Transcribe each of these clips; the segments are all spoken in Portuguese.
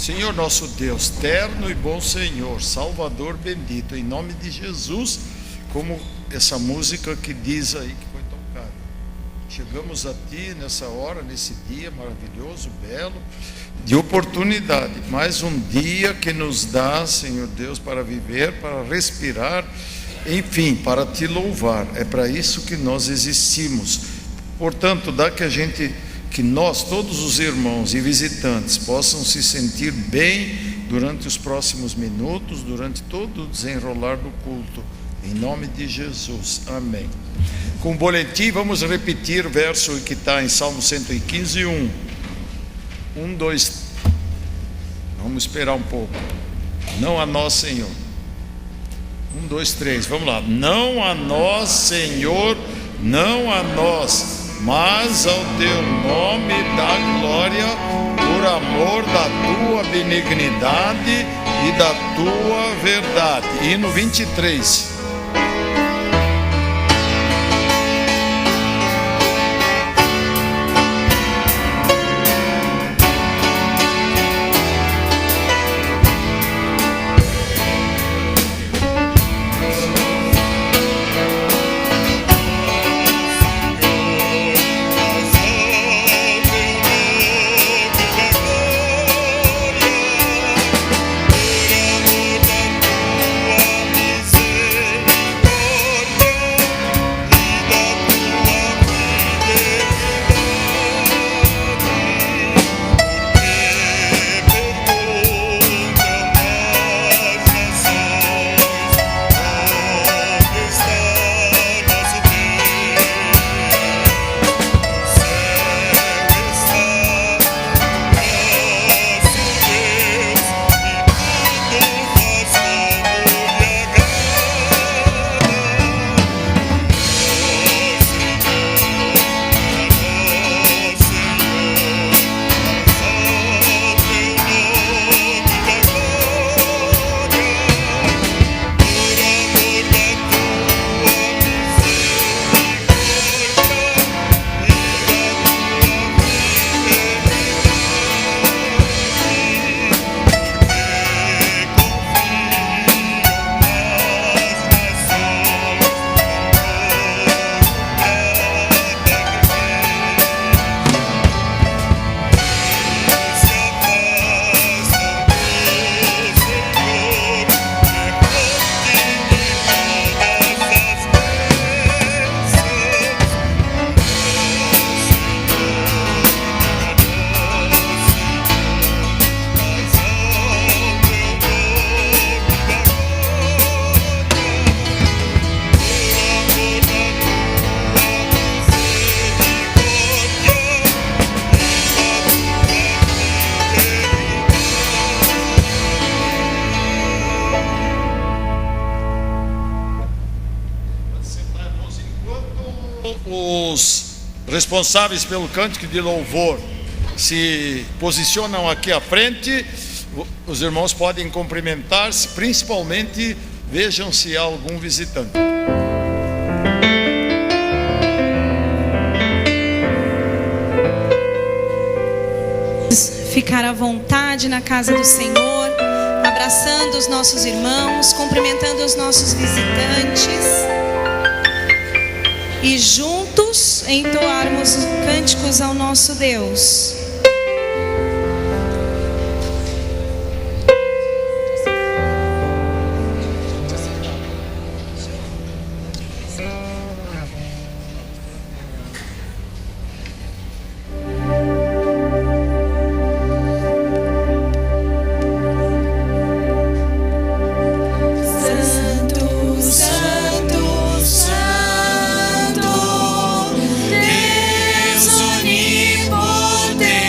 Senhor nosso Deus, terno e bom Senhor, Salvador bendito, em nome de Jesus, como essa música que diz aí que foi tocada, chegamos a Ti nessa hora, nesse dia maravilhoso, belo, de oportunidade, mais um dia que nos dá, Senhor Deus, para viver, para respirar, enfim, para Te louvar. É para isso que nós existimos. Portanto, dá que nós, todos os irmãos e visitantes, possam se sentir bem durante os próximos minutos, durante todo o desenrolar do culto, em nome de Jesus, amém. Com o boletim, vamos repetir o verso que está em Salmo 115, 1. 1, 2, vamos esperar um pouco. Não a nós, Senhor. 1, 2, 3, vamos lá. Não a nós, Senhor, não a nós, mas ao Teu nome dá glória, por amor da Tua benignidade e da Tua verdade. Hino 23. Os responsáveis pelo cântico de louvor se posicionam aqui à frente. Os irmãos podem cumprimentar-se, principalmente vejam se há algum visitante. Ficar à vontade na casa do Senhor, abraçando os nossos irmãos, cumprimentando os nossos visitantes e juntos entoarmos cânticos ao nosso Deus. Deus onipotente.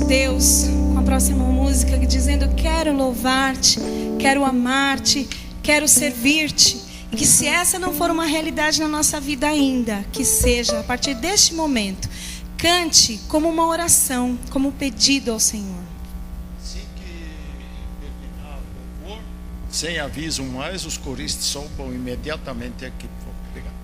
Deus com a próxima música, dizendo: quero louvar-te, quero amar-te, quero servir-te. E que se essa não for uma realidade na nossa vida ainda, que seja a partir deste momento, cante como uma oração, como um pedido ao Senhor. Assim que terminar o louvor, sem aviso mais, os coristas sobam imediatamente aqui. Obrigado.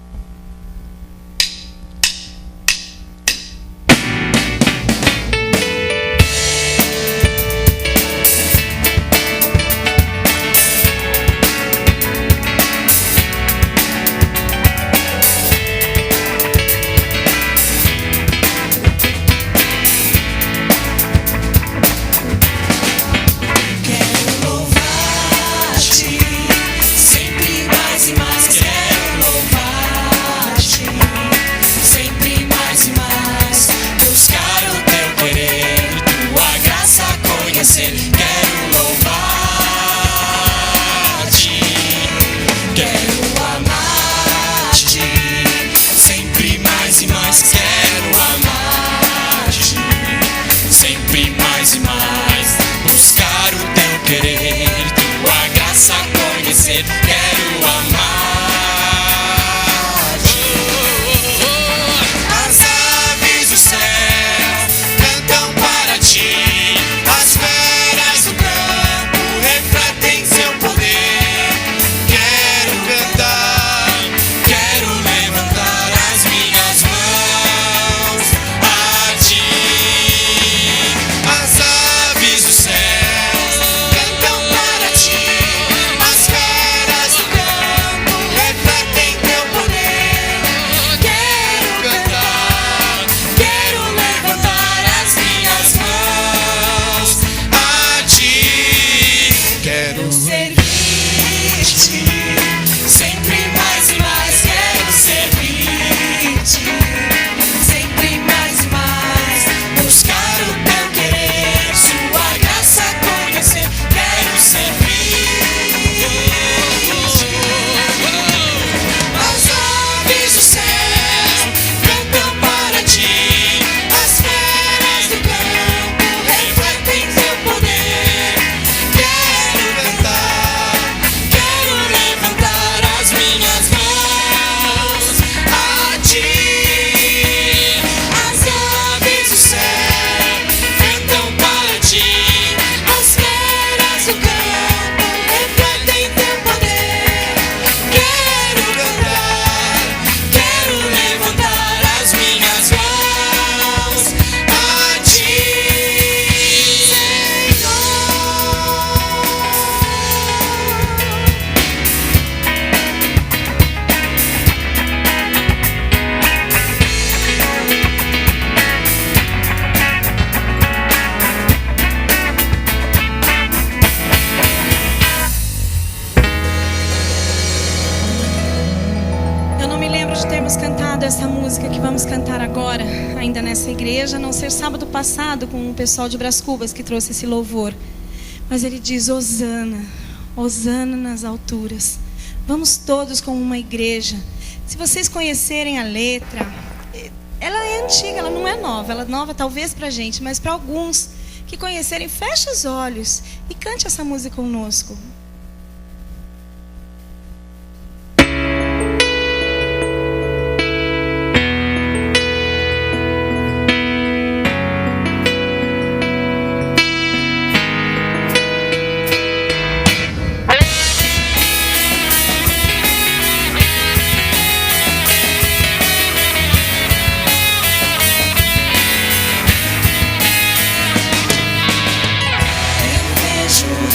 Essa música que vamos cantar agora, ainda nessa igreja, a não ser sábado passado com o pessoal de Brás Cubas que trouxe esse louvor. Mas ele diz: Hosana, Hosana nas alturas. Vamos todos como uma igreja. Se vocês conhecerem a letra, ela é antiga, ela não é nova. Ela é nova talvez para a gente, mas para alguns que conhecerem, feche os olhos e cante essa música conosco.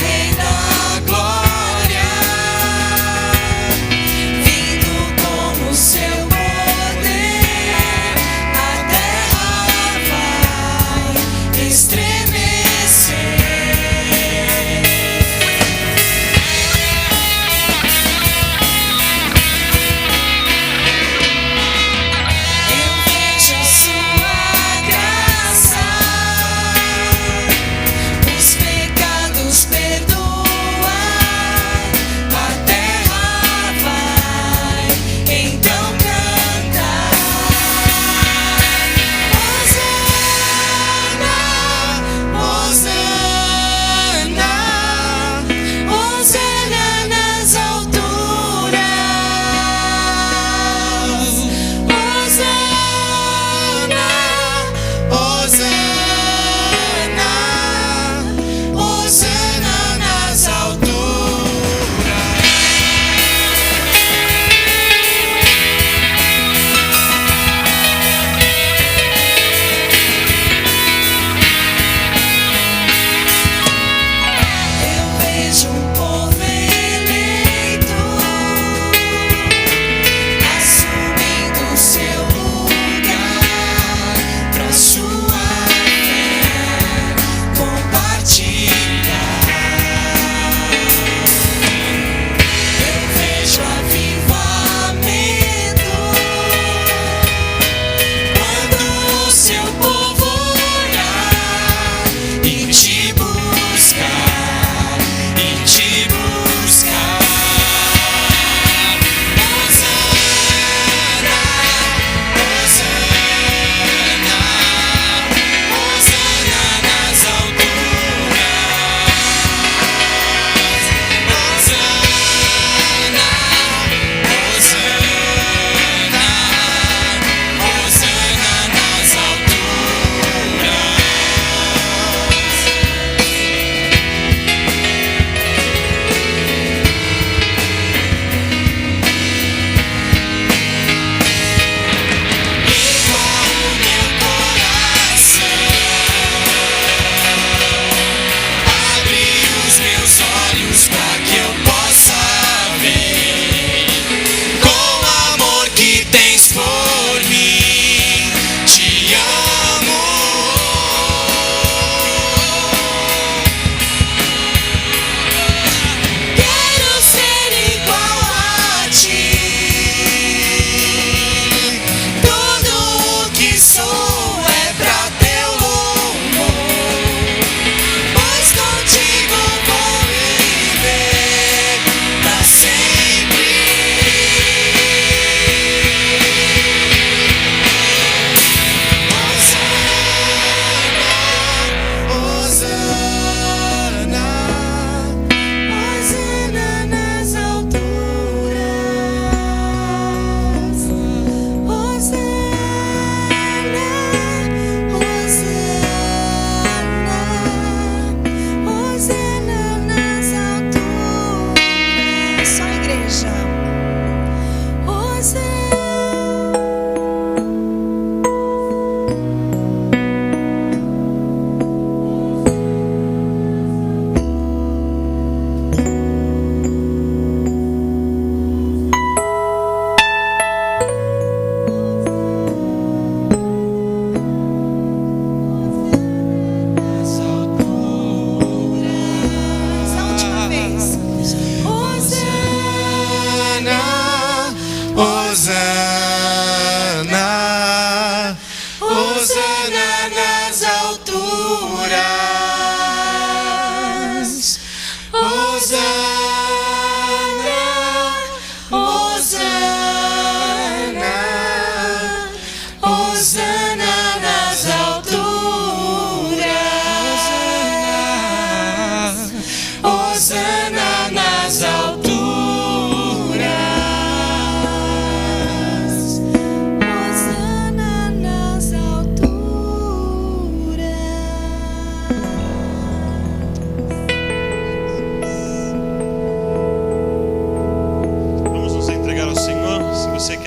Rei da glória.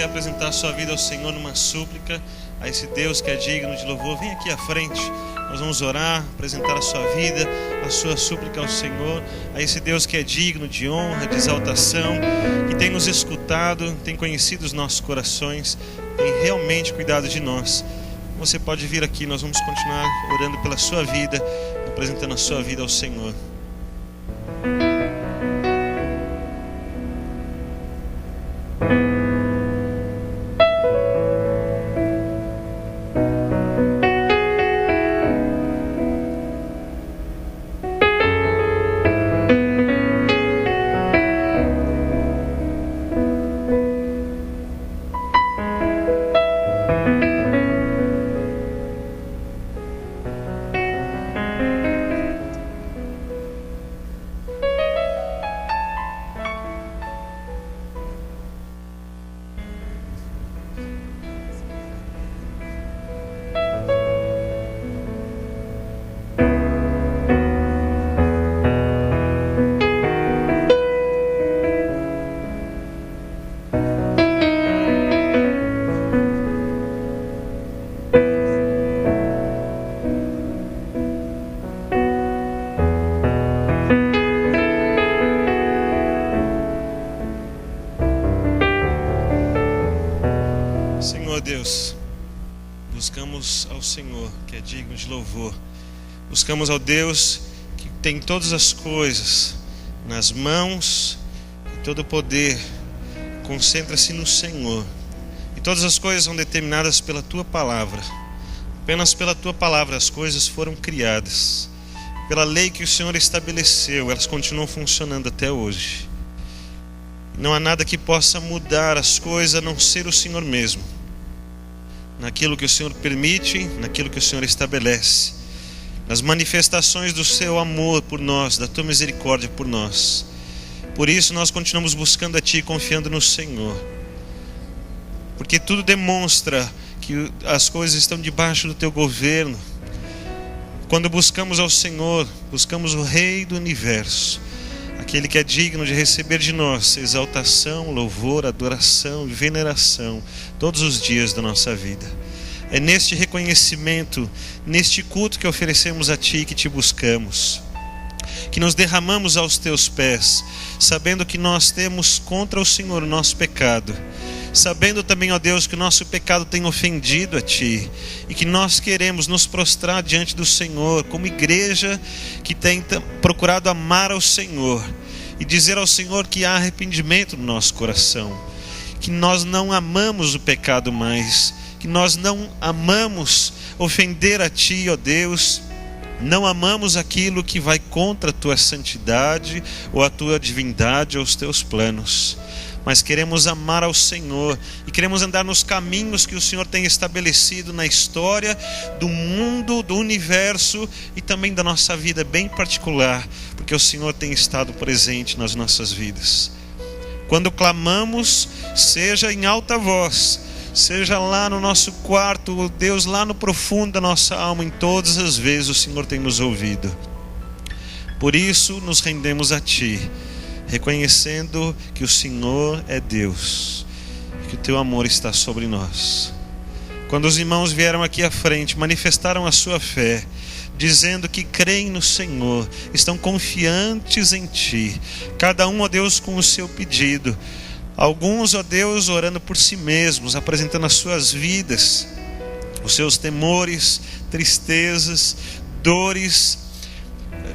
Apresentar a sua vida ao Senhor numa súplica a esse Deus que é digno de louvor, vem aqui à frente. Nós vamos orar, apresentar a sua vida, a sua súplica ao Senhor, a esse Deus que é digno de honra, de exaltação, que tem nos escutado, tem conhecido os nossos corações, tem realmente cuidado de nós. Você pode vir aqui, nós vamos continuar orando pela sua vida, apresentando a sua vida ao Senhor. Deus, buscamos ao Senhor que é digno de louvor, buscamos ao Deus que tem todas as coisas nas mãos e todo o poder concentra-se no Senhor, e todas as coisas são determinadas pela Tua Palavra. Apenas pela Tua Palavra as coisas foram criadas, pela lei que o Senhor estabeleceu, elas continuam funcionando até hoje. Não há nada que possa mudar as coisas a não ser o Senhor mesmo. Naquilo que o Senhor permite, naquilo que o Senhor estabelece, nas manifestações do seu amor por nós, da tua misericórdia por nós. Por isso nós continuamos buscando a Ti, confiando no Senhor, porque tudo demonstra que as coisas estão debaixo do Teu governo. Quando buscamos ao Senhor, buscamos o Rei do Universo, aquele que é digno de receber de nós exaltação, louvor, adoração e veneração todos os dias da nossa vida. É neste reconhecimento, neste culto que oferecemos a Ti, que Te buscamos, que nos derramamos aos Teus pés, sabendo que nós temos contra o Senhor o nosso pecado, sabendo também, ó Deus, que o nosso pecado tem ofendido a Ti, e que nós queremos nos prostrar diante do Senhor como igreja que tem procurado amar ao Senhor e dizer ao Senhor que há arrependimento no nosso coração, que nós não amamos o pecado mais, que nós não amamos ofender a Ti, ó Deus, não amamos aquilo que vai contra a Tua santidade ou a Tua divindade ou os Teus planos, mas queremos amar ao Senhor e queremos andar nos caminhos que o Senhor tem estabelecido na história do mundo, do universo e também da nossa vida bem particular, porque o Senhor tem estado presente nas nossas vidas. Quando clamamos, seja em alta voz, seja lá no nosso quarto, Deus, lá no profundo da nossa alma, em todas as vezes o Senhor tem nos ouvido. Por isso nos rendemos a Ti, reconhecendo que o Senhor é Deus, que o Teu amor está sobre nós. Quando os irmãos vieram aqui à frente, manifestaram a sua fé, dizendo que creem no Senhor, estão confiantes em Ti, cada um, ó Deus, com o seu pedido. Alguns, ó Deus, orando por si mesmos, apresentando as suas vidas, os seus temores, tristezas, dores,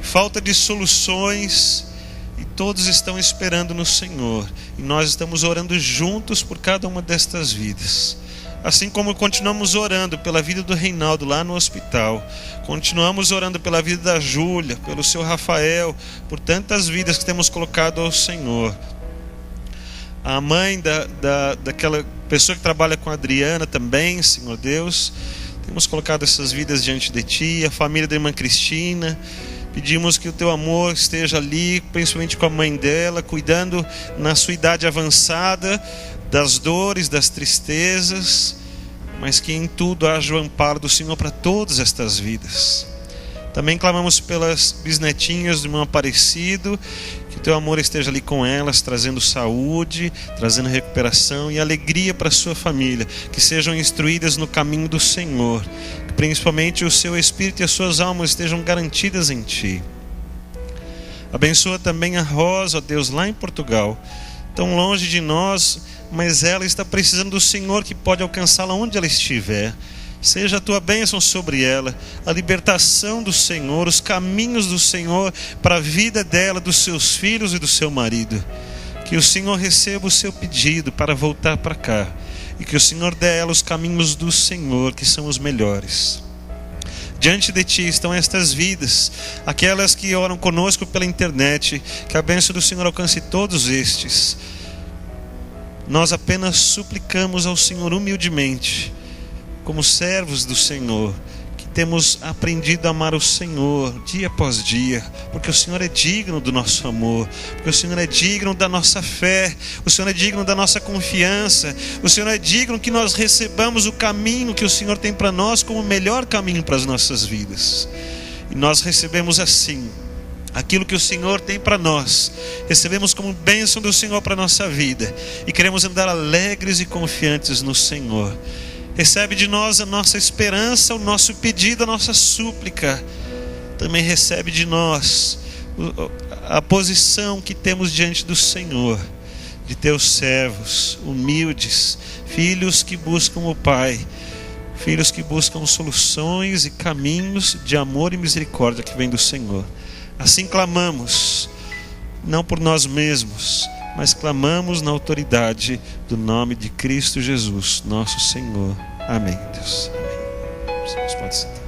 falta de soluções, e todos estão esperando no Senhor, e nós estamos orando juntos por cada uma destas vidas. Assim como continuamos orando pela vida do Reinaldo lá no hospital, continuamos orando pela vida da Júlia, pelo seu Rafael, por tantas vidas que temos colocado ao Senhor. A mãe daquela pessoa que trabalha com a Adriana também, Senhor Deus, temos colocado essas vidas diante de Ti, a família da irmã Cristina. Pedimos que o Teu amor esteja ali, principalmente com a mãe dela, cuidando na sua idade avançada, das dores, das tristezas, mas que em tudo haja o amparo do Senhor para todas estas vidas. Também clamamos pelas bisnetinhas do irmão Aparecido, que o Teu amor esteja ali com elas, trazendo saúde, trazendo recuperação e alegria para a sua família, que sejam instruídas no caminho do Senhor, que principalmente o seu espírito e as suas almas estejam garantidas em Ti. Abençoa também a Rosa, ó Deus, lá em Portugal, tão longe de nós, mas ela está precisando do Senhor, que pode alcançá-la onde ela estiver. Seja a Tua bênção sobre ela, a libertação do Senhor, os caminhos do Senhor para a vida dela, dos seus filhos e do seu marido. Que o Senhor receba o seu pedido para voltar para cá, e que o Senhor dê a ela os caminhos do Senhor, que são os melhores. Diante de Ti estão estas vidas, aquelas que oram conosco pela internet, que a bênção do Senhor alcance todos estes. Nós apenas suplicamos ao Senhor humildemente, como servos do Senhor, que temos aprendido a amar o Senhor dia após dia, porque o Senhor é digno do nosso amor, porque o Senhor é digno da nossa fé, o Senhor é digno da nossa confiança, o Senhor é digno que nós recebamos o caminho que o Senhor tem para nós como o melhor caminho para as nossas vidas. E nós recebemos assim aquilo que o Senhor tem para nós, recebemos como bênção do Senhor para a nossa vida, e queremos andar alegres e confiantes no Senhor. Recebe de nós a nossa esperança, o nosso pedido, a nossa súplica. Também recebe de nós a posição que temos diante do Senhor, de Teus servos humildes, filhos que buscam o Pai, filhos que buscam soluções e caminhos de amor e misericórdia que vem do Senhor. Assim clamamos, não por nós mesmos, mas clamamos na autoridade do nome de Cristo Jesus, nosso Senhor. Amém, Deus. Amém. Vocês podem sentar.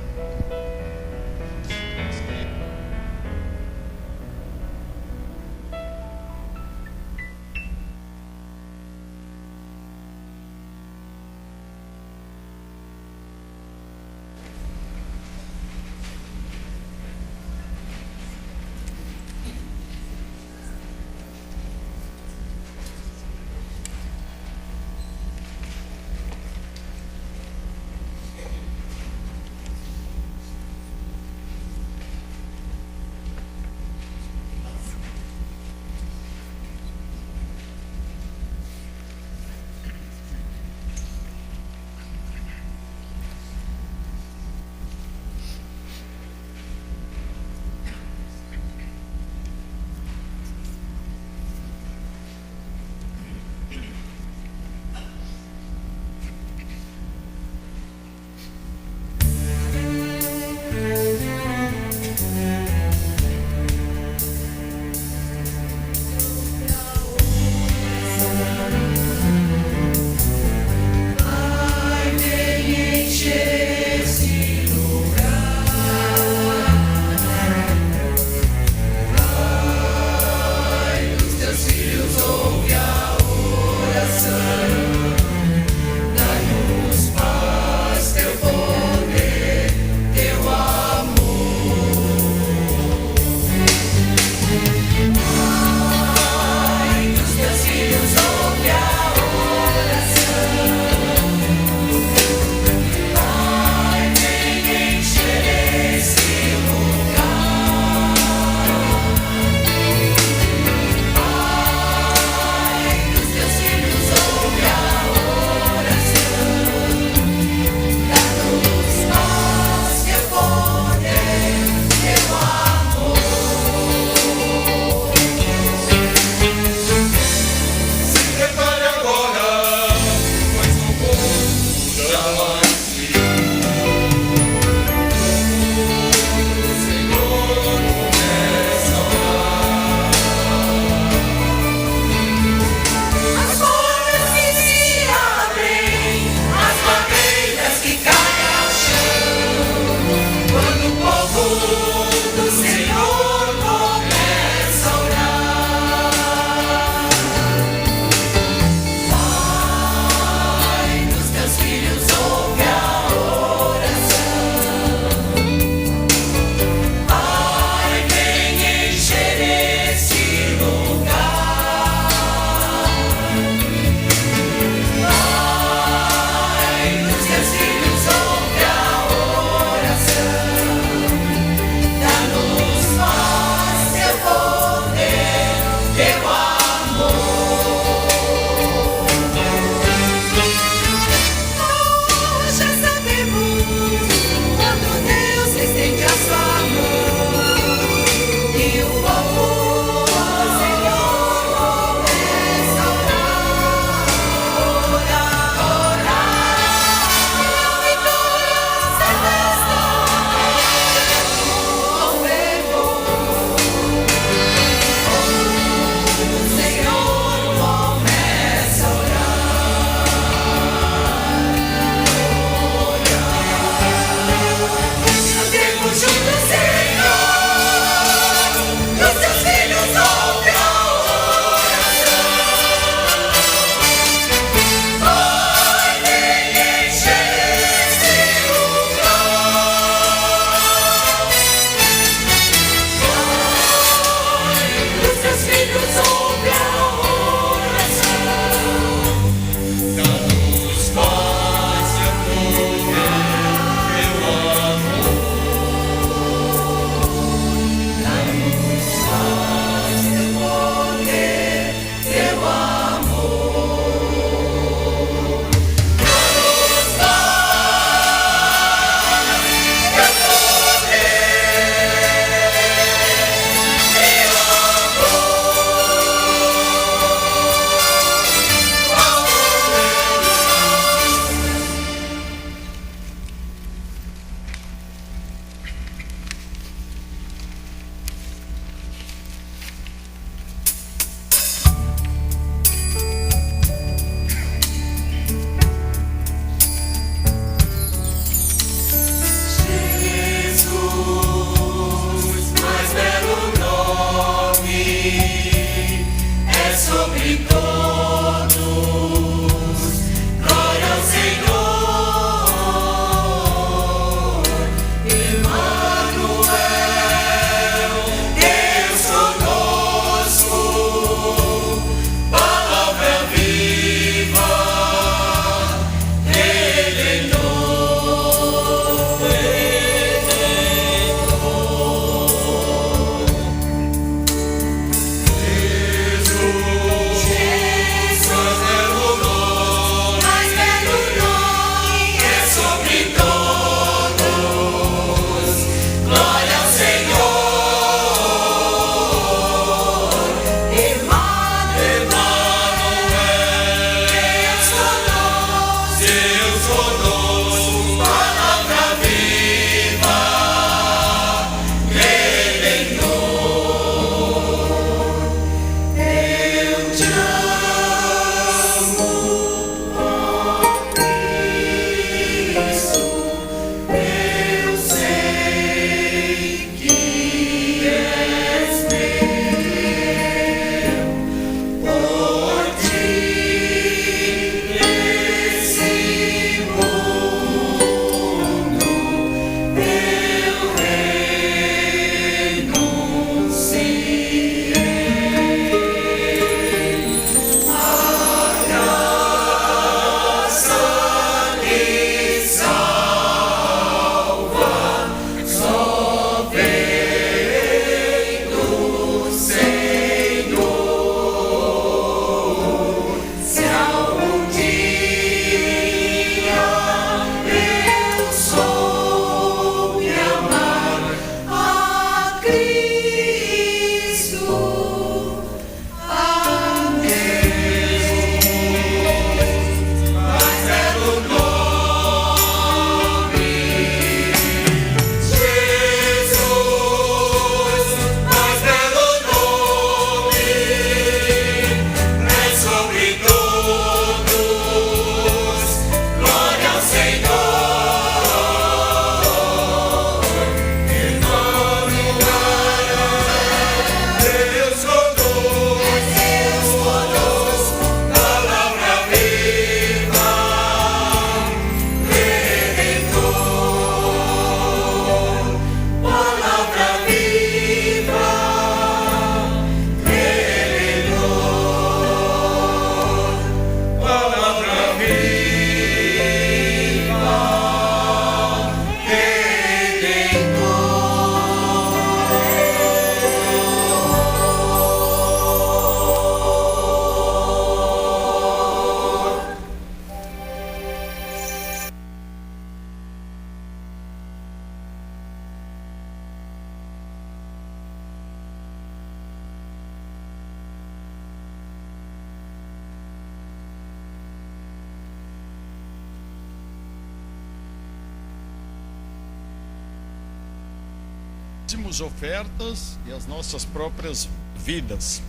dízimos, ofertas e as nossas próprias vidas.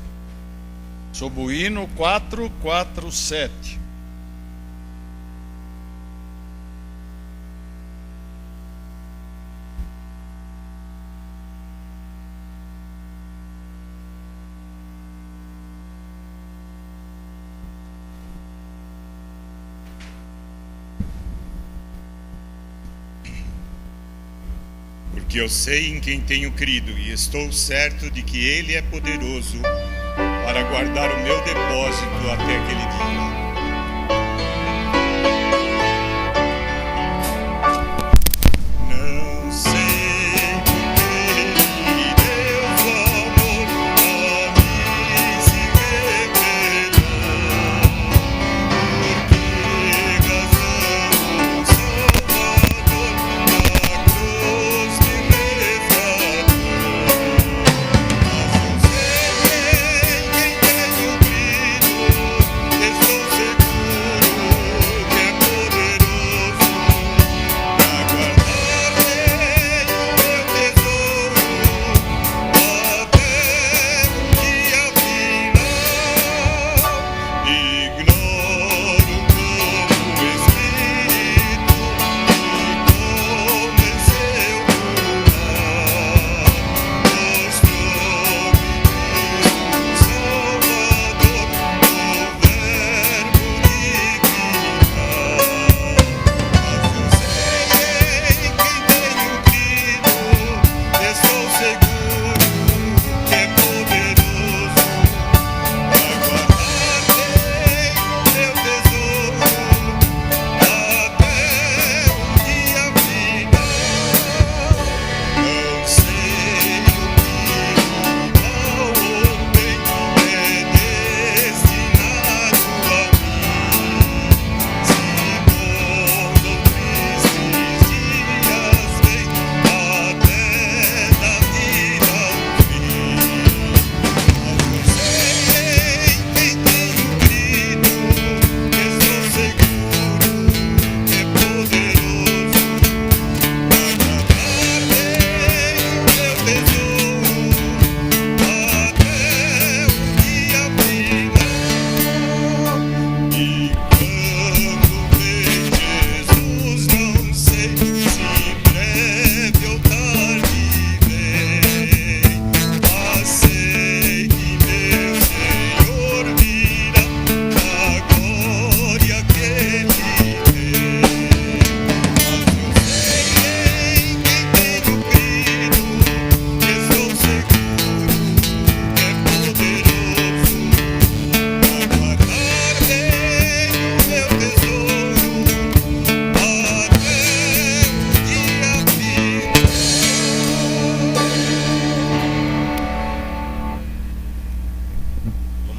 Sob o hino 447. Porque eu sei em quem tenho crido e estou certo de que Ele é poderoso para guardar o meu depósito até aquele dia. Não sei que Deus amor a mim se revelou, porque razão o Salvador na cruz me resgatou. Mas eu sei em quem tenho crido, estou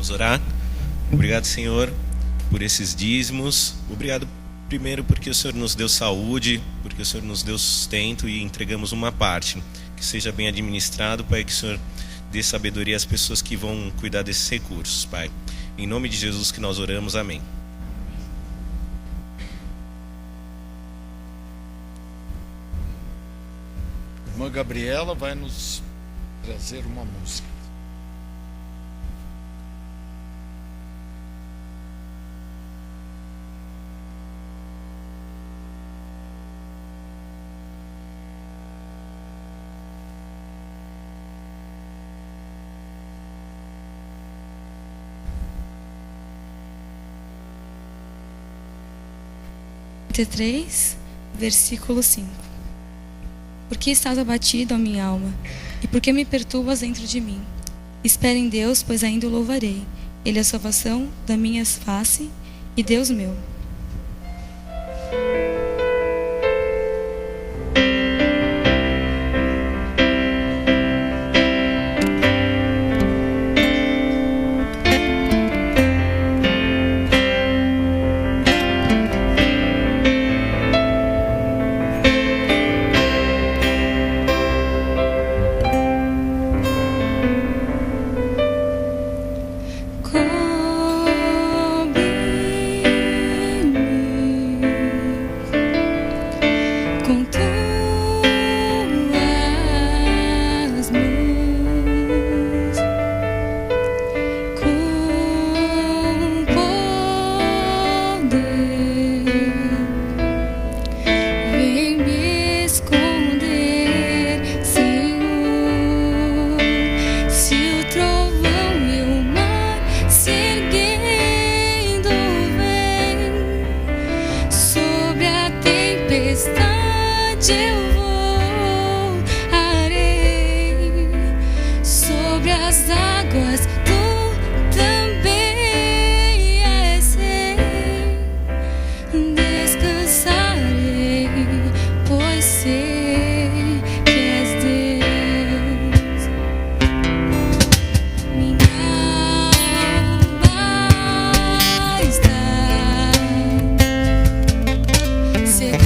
Vamos orar. Obrigado, Senhor, por esses dízimos. Obrigado primeiro porque o Senhor nos deu saúde, porque o Senhor nos deu sustento e entregamos uma parte. Que seja bem administrado, Pai, que o Senhor dê sabedoria às pessoas que vão cuidar desses recursos, Pai. Em nome de Jesus que nós oramos, amém. Irmã Gabriela vai nos trazer uma música. Versículo 5. Por que estás abatido, ó minha alma? E por que me perturbas dentro de mim? Espera em Deus, pois ainda o louvarei. Ele é a salvação da minha face e Deus meu. Segura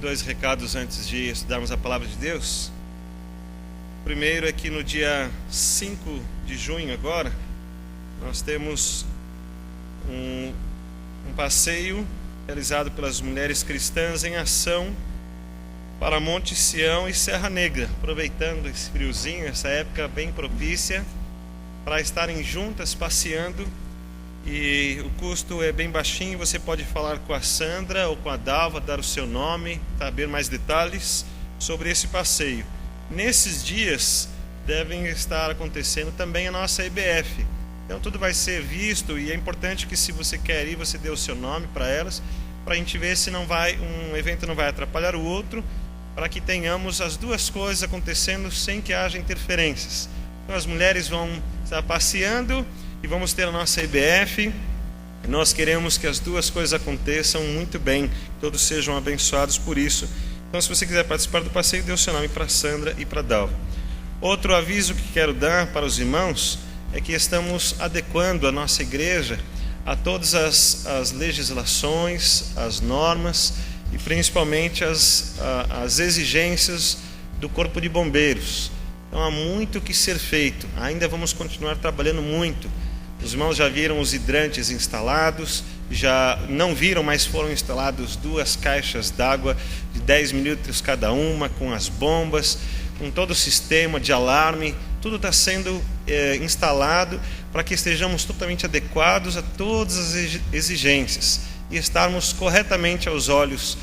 2 recados antes de estudarmos a palavra de Deus. O primeiro é que no dia 5 de junho agora, nós temos um passeio realizado pelas mulheres cristãs em ação para Monte Sião e Serra Negra, aproveitando esse friozinho, essa época bem propícia para estarem juntas passeando. E o custo é bem baixinho, você pode falar com a Sandra ou com a Dalva, dar o seu nome, saber mais detalhes sobre esse passeio. Nesses dias devem estar acontecendo também a nossa EBF, então tudo vai ser visto, e é importante que, se você quer ir, você dê o seu nome para elas, para a gente ver se um evento não vai atrapalhar o outro, para que tenhamos as duas coisas acontecendo sem que haja interferências. Então as mulheres vão estar passeando e vamos ter a nossa EBF. Nós queremos que as duas coisas aconteçam muito bem, que todos sejam abençoados por isso. Então, se você quiser participar do passeio, dê o seu nome para Sandra e para Dalva. Outro aviso que quero dar para os irmãos é que estamos adequando a nossa igreja a todas as legislações, as normas e principalmente as exigências do Corpo de Bombeiros. Então há muito que ser feito, ainda vamos continuar trabalhando muito. Os irmãos já viram os hidrantes instalados, já não viram, mas foram instalados 2 caixas d'água de 10 mililitros cada uma, com as bombas, com todo o sistema de alarme. Tudo está sendo instalado para que estejamos totalmente adequados a todas as exigências e estarmos corretamente aos olhos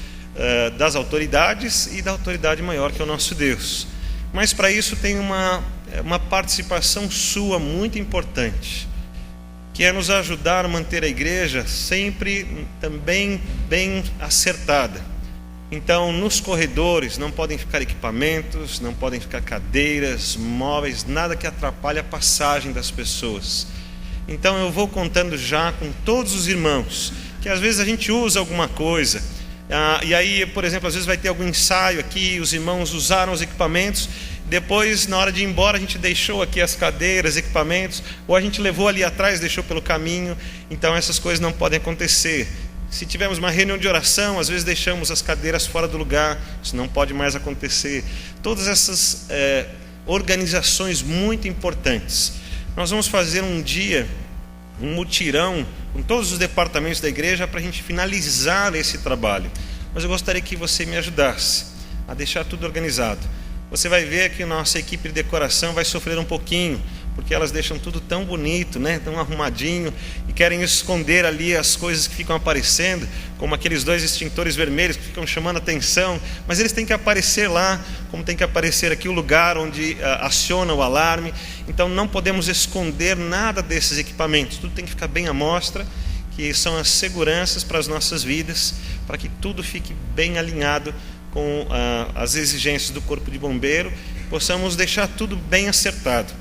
das autoridades e da autoridade maior, que é o nosso Deus. Mas para isso tem uma participação sua muito importante, que é nos ajudar a manter a igreja sempre também bem acertada. Então, nos corredores não podem ficar equipamentos, não podem ficar cadeiras, móveis, nada que atrapalhe a passagem das pessoas. Então eu vou contando já com todos os irmãos, que às vezes a gente usa alguma coisa, e aí, por exemplo, às vezes vai ter algum ensaio aqui, os irmãos usaram os equipamentos, depois, na hora de ir embora, a gente deixou aqui as cadeiras, equipamentos, ou a gente levou ali atrás, deixou pelo caminho. Então essas coisas não podem acontecer. Se tivermos uma reunião de oração, às vezes deixamos as cadeiras fora do lugar, isso não pode mais acontecer. Todas essas organizações muito importantes. Nós vamos fazer um dia, um mutirão com todos os departamentos da igreja para a gente finalizar esse trabalho. Mas eu gostaria que você me ajudasse a deixar tudo organizado. Você vai ver que nossa equipe de decoração vai sofrer um pouquinho, porque elas deixam tudo tão bonito, né? Tão arrumadinho, e querem esconder ali as coisas que ficam aparecendo, como aqueles 2 extintores vermelhos que ficam chamando a atenção, mas eles têm que aparecer lá, como tem que aparecer aqui o lugar onde aciona o alarme. Então não podemos esconder nada desses equipamentos, tudo tem que ficar bem à mostra, que são as seguranças para as nossas vidas, para que tudo fique bem alinhado com as exigências do Corpo de Bombeiro, possamos deixar tudo bem acertado.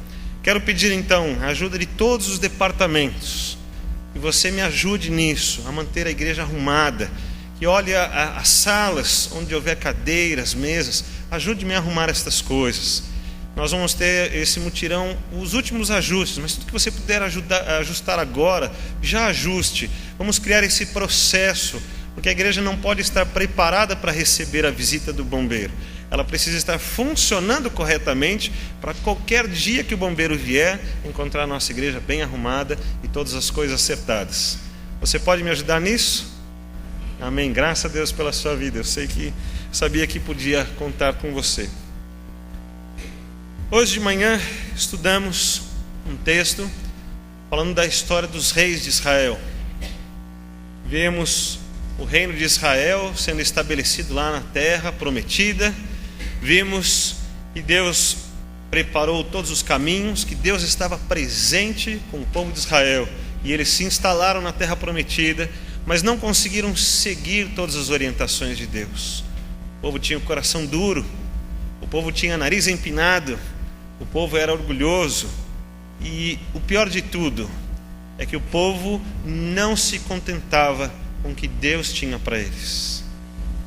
Quero pedir então a ajuda de todos os departamentos, que você me ajude nisso, a manter a igreja arrumada, que olhe as salas onde houver cadeiras, mesas, ajude-me a arrumar estas coisas. Nós vamos ter esse mutirão, os últimos ajustes, mas tudo que você puder ajustar agora, já ajuste. Vamos criar esse processo, porque a igreja não pode estar preparada para receber a visita do bombeiro. Ela precisa estar funcionando corretamente para qualquer dia que o bombeiro vier, encontrar a nossa igreja bem arrumada e todas as coisas acertadas. Você pode me ajudar nisso? Amém. Graças a Deus pela sua vida. Eu sabia que podia contar com você. Hoje de manhã estudamos um texto falando da história dos reis de Israel. Vemos o reino de Israel sendo estabelecido lá na terra prometida. Vimos que Deus preparou todos os caminhos, que Deus estava presente com o povo de Israel, e eles se instalaram na terra prometida, mas não conseguiram seguir todas as orientações de Deus. O povo tinha o coração duro, o povo tinha nariz empinado, o povo era orgulhoso, e o pior de tudo é que o povo não se contentava com o que Deus tinha para eles.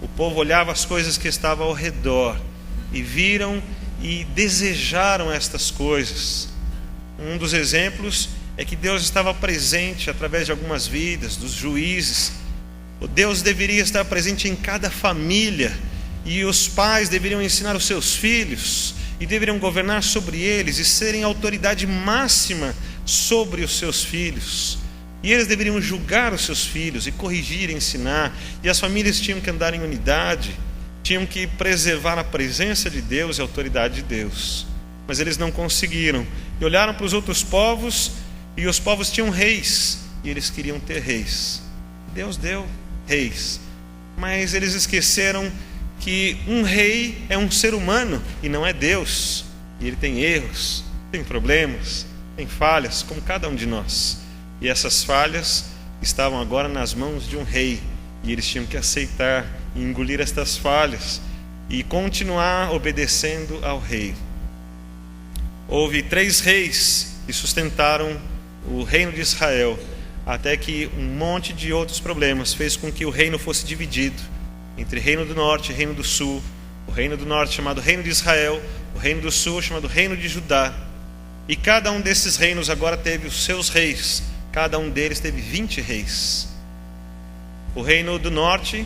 O povo olhava as coisas que estavam ao redor e viram e desejaram estas coisas. Um dos exemplos é que Deus estava presente através de algumas vidas, dos juízes. O Deus deveria estar presente em cada família, e os pais deveriam ensinar os seus filhos, e deveriam governar sobre eles, e serem autoridade máxima sobre os seus filhos. E eles deveriam julgar os seus filhos, e corrigir, e ensinar. E as famílias tinham que andar em unidade, tinham que preservar a presença de Deus e a autoridade de Deus. Mas eles não conseguiram, e olharam para os outros povos, e os povos tinham reis, e eles queriam ter reis. Deus deu reis, mas eles esqueceram que um rei é um ser humano e não é Deus. E ele tem erros, tem problemas, tem falhas, como cada um de nós. E essas falhas estavam agora nas mãos de um rei, e eles tinham que aceitar e engolir estas falhas e continuar obedecendo ao rei. Houve 3 reis que sustentaram o reino de Israel, até que um monte de outros problemas fez com que o reino fosse dividido entre reino do norte e reino do sul. O reino do norte chamado reino de Israel, o reino do sul chamado reino de Judá. E cada um desses reinos agora teve os seus reis. Cada um deles teve 20 reis. O reino do norte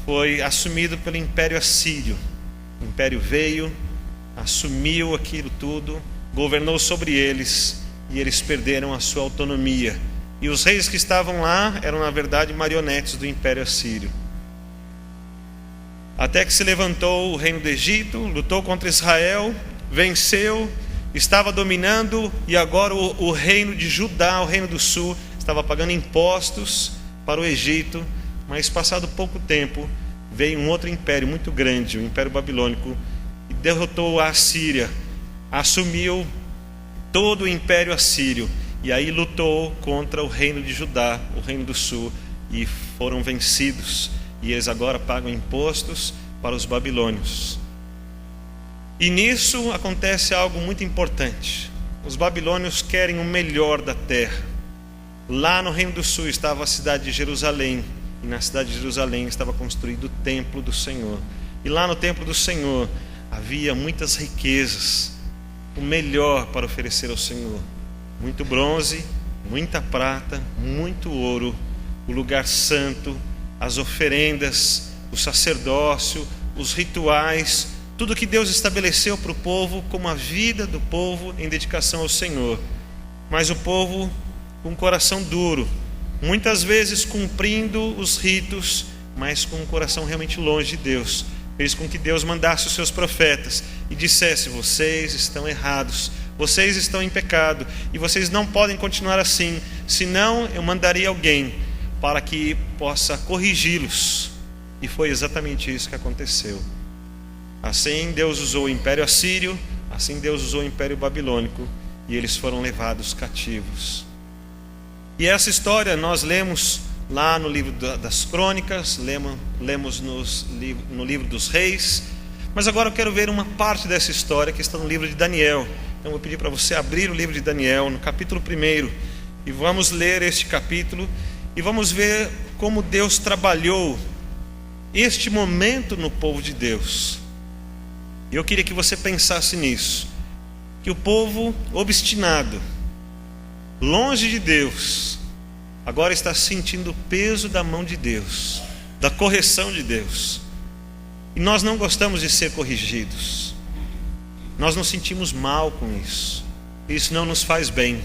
foi assumido pelo Império Assírio. O Império veio, assumiu aquilo tudo, governou sobre eles, e eles perderam a sua autonomia. E os reis que estavam lá eram, na verdade, marionetes do Império Assírio. Até que se levantou o reino do Egito, lutou contra Israel, venceu, estava dominando, e agora o reino de Judá, o reino do sul, estava pagando impostos para o Egito. Mas passado pouco tempo, veio um outro império muito grande, o Império Babilônico, e derrotou a Assíria, assumiu todo o Império Assírio, e aí lutou contra o reino de Judá, o reino do sul, e foram vencidos. E eles agora pagam impostos para os babilônios. E nisso acontece algo muito importante. Os babilônios querem o melhor da terra. Lá no reino do sul estava a cidade de Jerusalém, e na cidade de Jerusalém estava construído o templo do Senhor. E lá no templo do Senhor havia muitas riquezas, o melhor para oferecer ao Senhor. Muito bronze, muita prata, muito ouro, o lugar santo, as oferendas, o sacerdócio, os rituais, tudo que Deus estabeleceu para o povo como a vida do povo em dedicação ao Senhor. Mas o povo com um coração duro, muitas vezes cumprindo os ritos, mas com um coração realmente longe de Deus, fez com que Deus mandasse os seus profetas e dissesse: vocês estão errados, vocês estão em pecado, e vocês não podem continuar assim, senão eu mandaria alguém para que possa corrigi-los. E foi exatamente isso que aconteceu. Assim Deus usou o Império Assírio, assim Deus usou o Império Babilônico, e eles foram levados cativos. E essa história nós lemos lá no livro das Crônicas, lemos no livro dos Reis, mas agora eu quero ver uma parte dessa história que está no livro de Daniel. Então eu vou pedir para você abrir o livro de Daniel, no capítulo 1, e vamos ler este capítulo, e vamos ver como Deus trabalhou este momento no povo de Deus. Eu queria que você pensasse nisso, que o povo obstinado, longe de Deus, agora está sentindo o peso da mão de Deus, da correção de Deus. E nós não gostamos de ser corrigidos, nós nos sentimos mal com isso, isso não nos faz bem.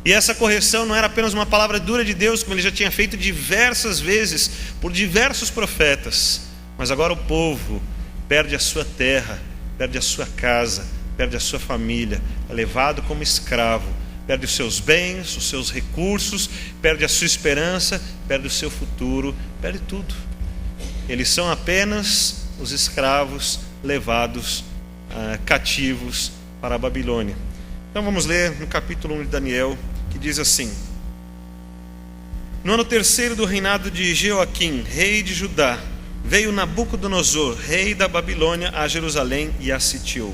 E essa correção não era apenas uma palavra dura de Deus, como ele já tinha feito diversas vezes por diversos profetas, mas agora o povo perde a sua terra, perde a sua casa, perde a sua família, é levado como escravo, perde os seus bens, os seus recursos, perde a sua esperança, perde o seu futuro, perde tudo. Eles são apenas os escravos levados cativos para a Babilônia. Então vamos ler no capítulo 1 de Daniel, que diz assim: no ano 3º do reinado de Jeoaquim, rei de Judá, veio Nabucodonosor, rei da Babilônia, a Jerusalém e a sitiou.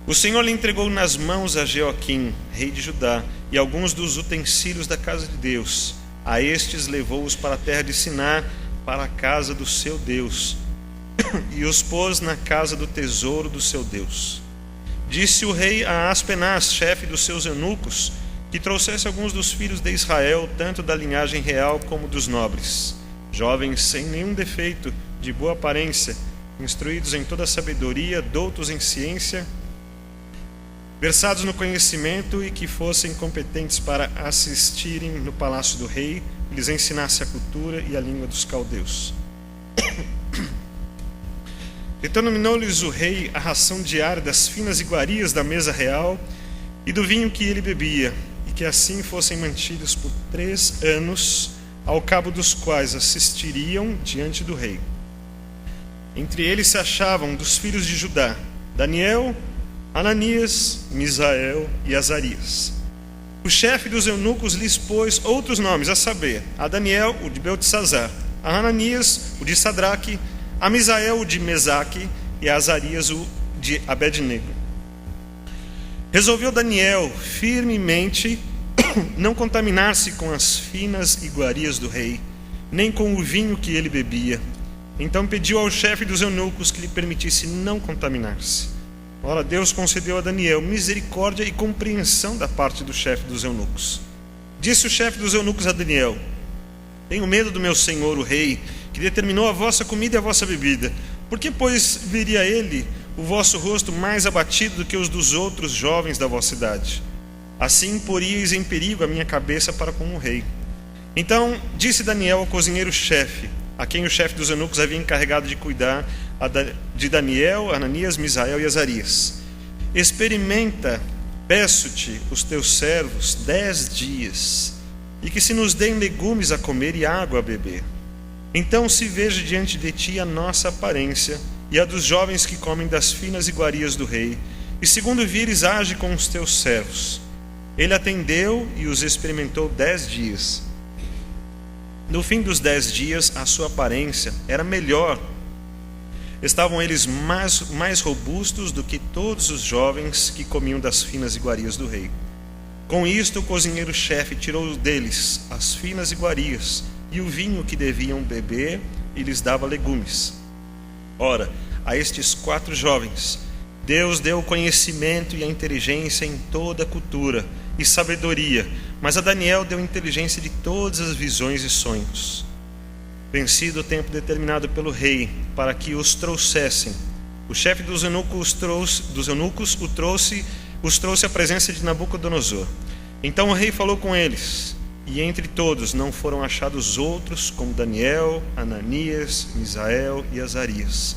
O Senhor lhe entregou nas mãos a Jeoaquim, rei de Judá, e alguns dos utensílios da casa de Deus. A estes levou-os para a terra de Siná, para a casa do seu Deus, e os pôs na casa do tesouro do seu Deus. Disse o rei a Aspenaz, chefe dos seus eunucos, que trouxesse alguns dos filhos de Israel, tanto da linhagem real como dos nobres, jovens sem nenhum defeito, de boa aparência, instruídos em toda a sabedoria, doutos em ciência, versados no conhecimento, e que fossem competentes para assistirem no palácio do rei, e lhes ensinasse a cultura e a língua dos caldeus. Determinou-lhes o rei a ração diária das finas iguarias da mesa real e do vinho que ele bebia, e que assim fossem mantidos por 3 anos, ao cabo dos quais assistiriam diante do rei. Entre eles se achavam dos filhos de Judá Daniel, Ananias, Misael e Azarias. O chefe dos eunucos lhes pôs outros nomes, a saber, a Daniel, o de Beltesazar, a Ananias, o de Sadraque, a Misael, o de Mesaque, e a Azarias, o de Abednego. Resolveu Daniel firmemente não contaminar-se com as finas iguarias do rei, nem com o vinho que ele bebia. Então pediu ao chefe dos eunucos que lhe permitisse não contaminar-se. Ora, Deus concedeu a Daniel misericórdia e compreensão da parte do chefe dos eunucos. Disse o chefe dos eunucos a Daniel: tenho medo do meu senhor, o rei, que determinou a vossa comida e a vossa bebida. Por que, pois, veria ele o vosso rosto mais abatido do que os dos outros jovens da vossa idade? Assim poríeis em perigo a minha cabeça para com o rei. Então disse Daniel ao cozinheiro-chefe, a quem o chefe dos eunucos havia encarregado de cuidar de Daniel, Ananias, Misael e Azarias: experimenta, peço-te, os teus servos 10 dias, e que se nos deem legumes a comer e água a beber. Então se veja diante de ti a nossa aparência e a dos jovens que comem das finas iguarias do rei, e segundo vires, age com os teus servos. Ele atendeu e os experimentou 10 dias. No fim dos 10 dias, a sua aparência era melhor. Estavam eles mais robustos do que todos os jovens que comiam das finas iguarias do rei. Com isto, o cozinheiro-chefe tirou deles as finas iguarias e o vinho que deviam beber, e lhes dava legumes. Ora, a estes 4 jovens, Deus deu o conhecimento e a inteligência em toda a cultura e sabedoria, mas a Daniel deu inteligência de todas as visões e sonhos. Vencido o tempo determinado pelo rei para que os trouxessem, o chefe dos eunucos os trouxe à presença de Nabucodonosor. Então o rei falou com eles, e entre todos não foram achados outros como Daniel, Ananias, Misael e Azarias.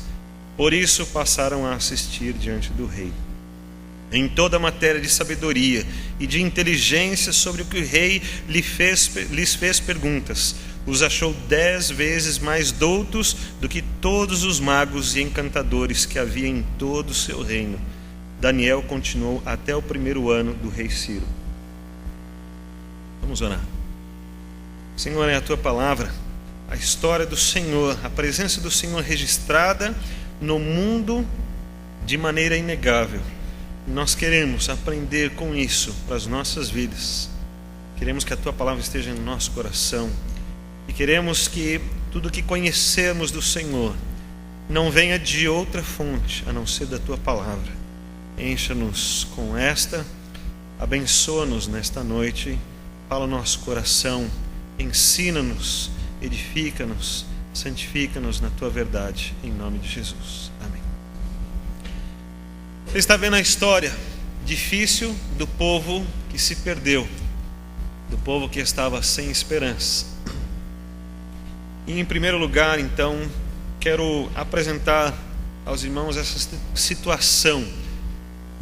Por isso passaram a assistir diante do rei. Em toda a matéria de sabedoria e de inteligência sobre o que o rei lhes fez perguntas, os achou 10 vezes mais doutos do que todos os magos e encantadores que havia em todo o seu reino. Daniel continuou até o 1º ano do rei Ciro. Vamos orar. Senhor, é a tua palavra, a história do Senhor, a presença do Senhor registrada no mundo de maneira inegável. Nós queremos aprender com isso para as nossas vidas. Queremos que a tua palavra esteja no nosso coração. E queremos que tudo que conhecermos do Senhor não venha de outra fonte a não ser da tua palavra. Encha-nos com esta, abençoa-nos nesta noite, fala o nosso coração, ensina-nos, edifica-nos, santifica-nos na tua verdade, em nome de Jesus. Amém. Você está vendo a história difícil do povo que se perdeu, do povo que estava sem esperança. E em primeiro lugar, então, quero apresentar aos irmãos essa situação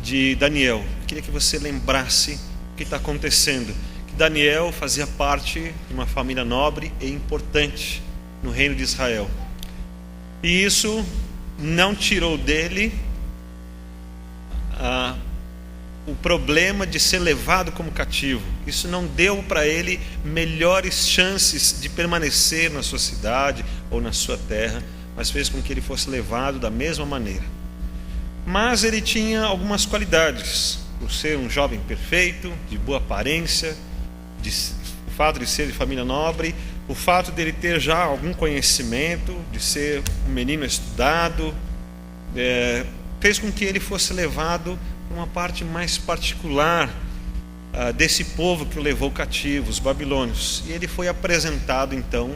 de Daniel. Queria que você lembrasse o que está acontecendo. Que Daniel fazia parte de uma família nobre e importante no reino de Israel. E isso não tirou dele o problema de ser levado como cativo. Isso não deu para ele melhores chances de permanecer na sua cidade ou na sua terra, mas fez com que ele fosse levado da mesma maneira. Mas ele tinha algumas qualidades, por ser um jovem perfeito, de boa aparência, o fato de ser de família nobre, o fato dele ter já algum conhecimento, de ser um menino estudado, fez com que ele fosse levado para uma parte mais particular desse povo que o levou cativo, os babilônios. E ele foi apresentado então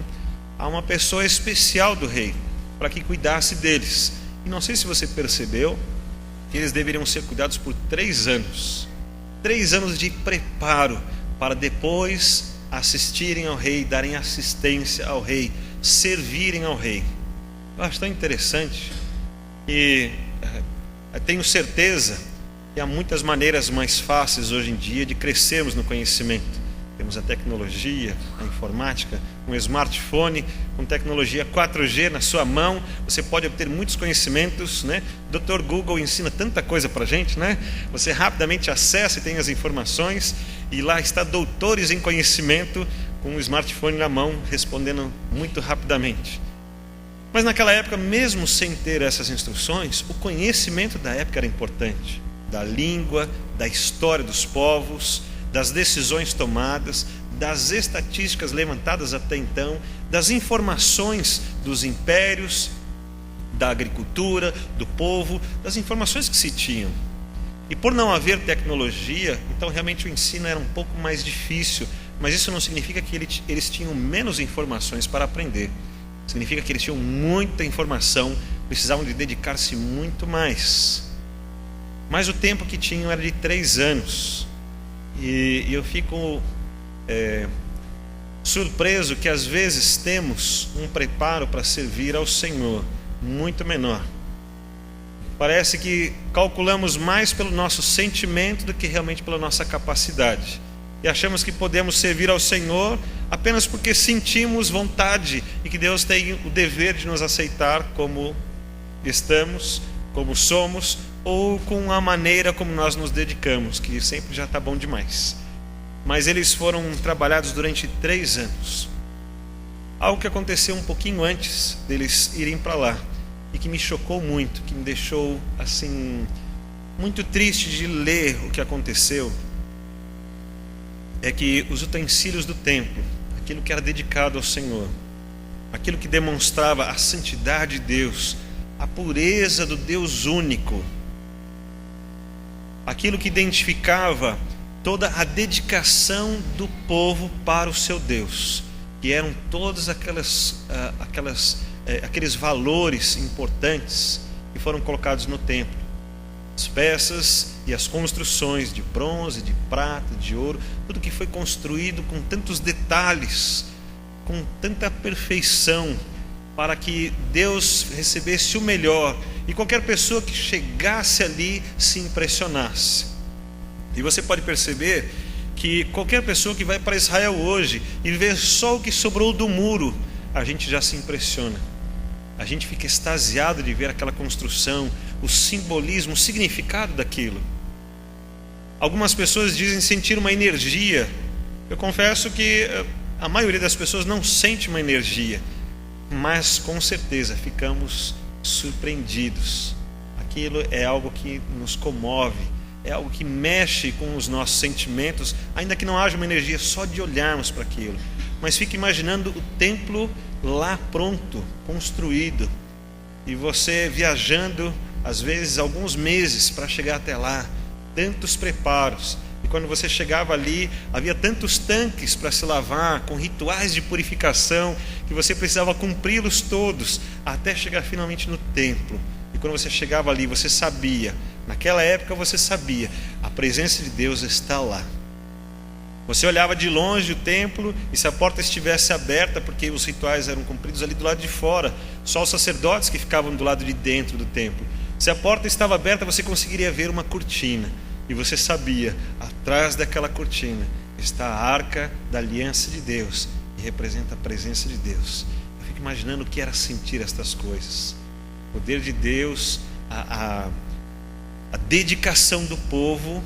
a uma pessoa especial do rei, para que cuidasse deles. E não sei se você percebeu que eles deveriam ser cuidados por 3 anos. 3 anos de preparo para depois assistirem ao rei, darem assistência ao rei, servirem ao rei. Eu acho tão interessante e tenho certeza que há muitas maneiras mais fáceis hoje em dia de crescermos no conhecimento. Temos a tecnologia, a informática, um smartphone com tecnologia 4G na sua mão, você pode obter muitos conhecimentos, né? Dr. Google ensina tanta coisa para a gente, né? Você rapidamente acessa e tem as informações, e lá está doutores em conhecimento com um smartphone na mão, respondendo muito rapidamente. Mas naquela época, mesmo sem ter essas instruções, o conhecimento da época era importante, da língua, da história dos povos, das decisões tomadas, das estatísticas levantadas até então, das informações dos impérios, da agricultura, do povo, das informações que se tinham. E por não haver tecnologia, então realmente o ensino era um pouco mais difícil, mas isso não significa que eles tinham menos informações para aprender. Significa que eles tinham muita informação, precisavam de dedicar-se muito mais. Mas o tempo que tinham era de 3 anos. E eu fico surpreso que às vezes temos um preparo para servir ao Senhor muito menor. Parece que calculamos mais pelo nosso sentimento do que realmente pela nossa capacidade. E achamos que podemos servir ao Senhor apenas porque sentimos vontade e que Deus tem o dever de nos aceitar como estamos, como somos, ou com a maneira como nós nos dedicamos, que sempre já está bom demais. Mas eles foram trabalhados durante 3 anos. Algo que aconteceu um pouquinho antes deles irem para lá, e que me chocou muito, que me deixou assim muito triste de ler o que aconteceu, é que os utensílios do templo, aquilo que era dedicado ao Senhor, aquilo que demonstrava a santidade de Deus, a pureza do Deus único, aquilo que identificava toda a dedicação do povo para o seu Deus, que eram todos aqueles valores importantes que foram colocados no templo. As peças e as construções de bronze, de prata, de ouro, tudo que foi construído com tantos detalhes, com tanta perfeição, para que Deus recebesse o melhor e qualquer pessoa que chegasse ali se impressionasse. E você pode perceber que qualquer pessoa que vai para Israel hoje e vê só o que sobrou do muro, a gente já se impressiona. A gente fica extasiado de ver aquela construção, o simbolismo, o significado daquilo. Algumas pessoas dizem sentir uma energia. Eu confesso que a maioria das pessoas não sente uma energia, mas com certeza ficamos surpreendidos. Aquilo é algo que nos comove, é algo que mexe com os nossos sentimentos, ainda que não haja uma energia só de olharmos para aquilo. Mas fica imaginando o templo lá pronto, construído, e você viajando às vezes alguns meses para chegar até lá, tantos preparos. E quando você chegava ali, havia tantos tanques para se lavar, com rituais de purificação, que você precisava cumpri-los todos, até chegar finalmente no templo. E quando você chegava ali, você sabia, naquela época você sabia, a presença de Deus está lá. Você olhava de longe o templo, e se a porta estivesse aberta, porque os rituais eram cumpridos ali do lado de fora, só os sacerdotes que ficavam do lado de dentro do templo. Se a porta estava aberta, você conseguiria ver uma cortina, e você sabia, atrás daquela cortina está a arca da aliança de Deus, que representa a presença de Deus. Eu fico imaginando o que era sentir estas coisas. O poder de Deus, a dedicação do povo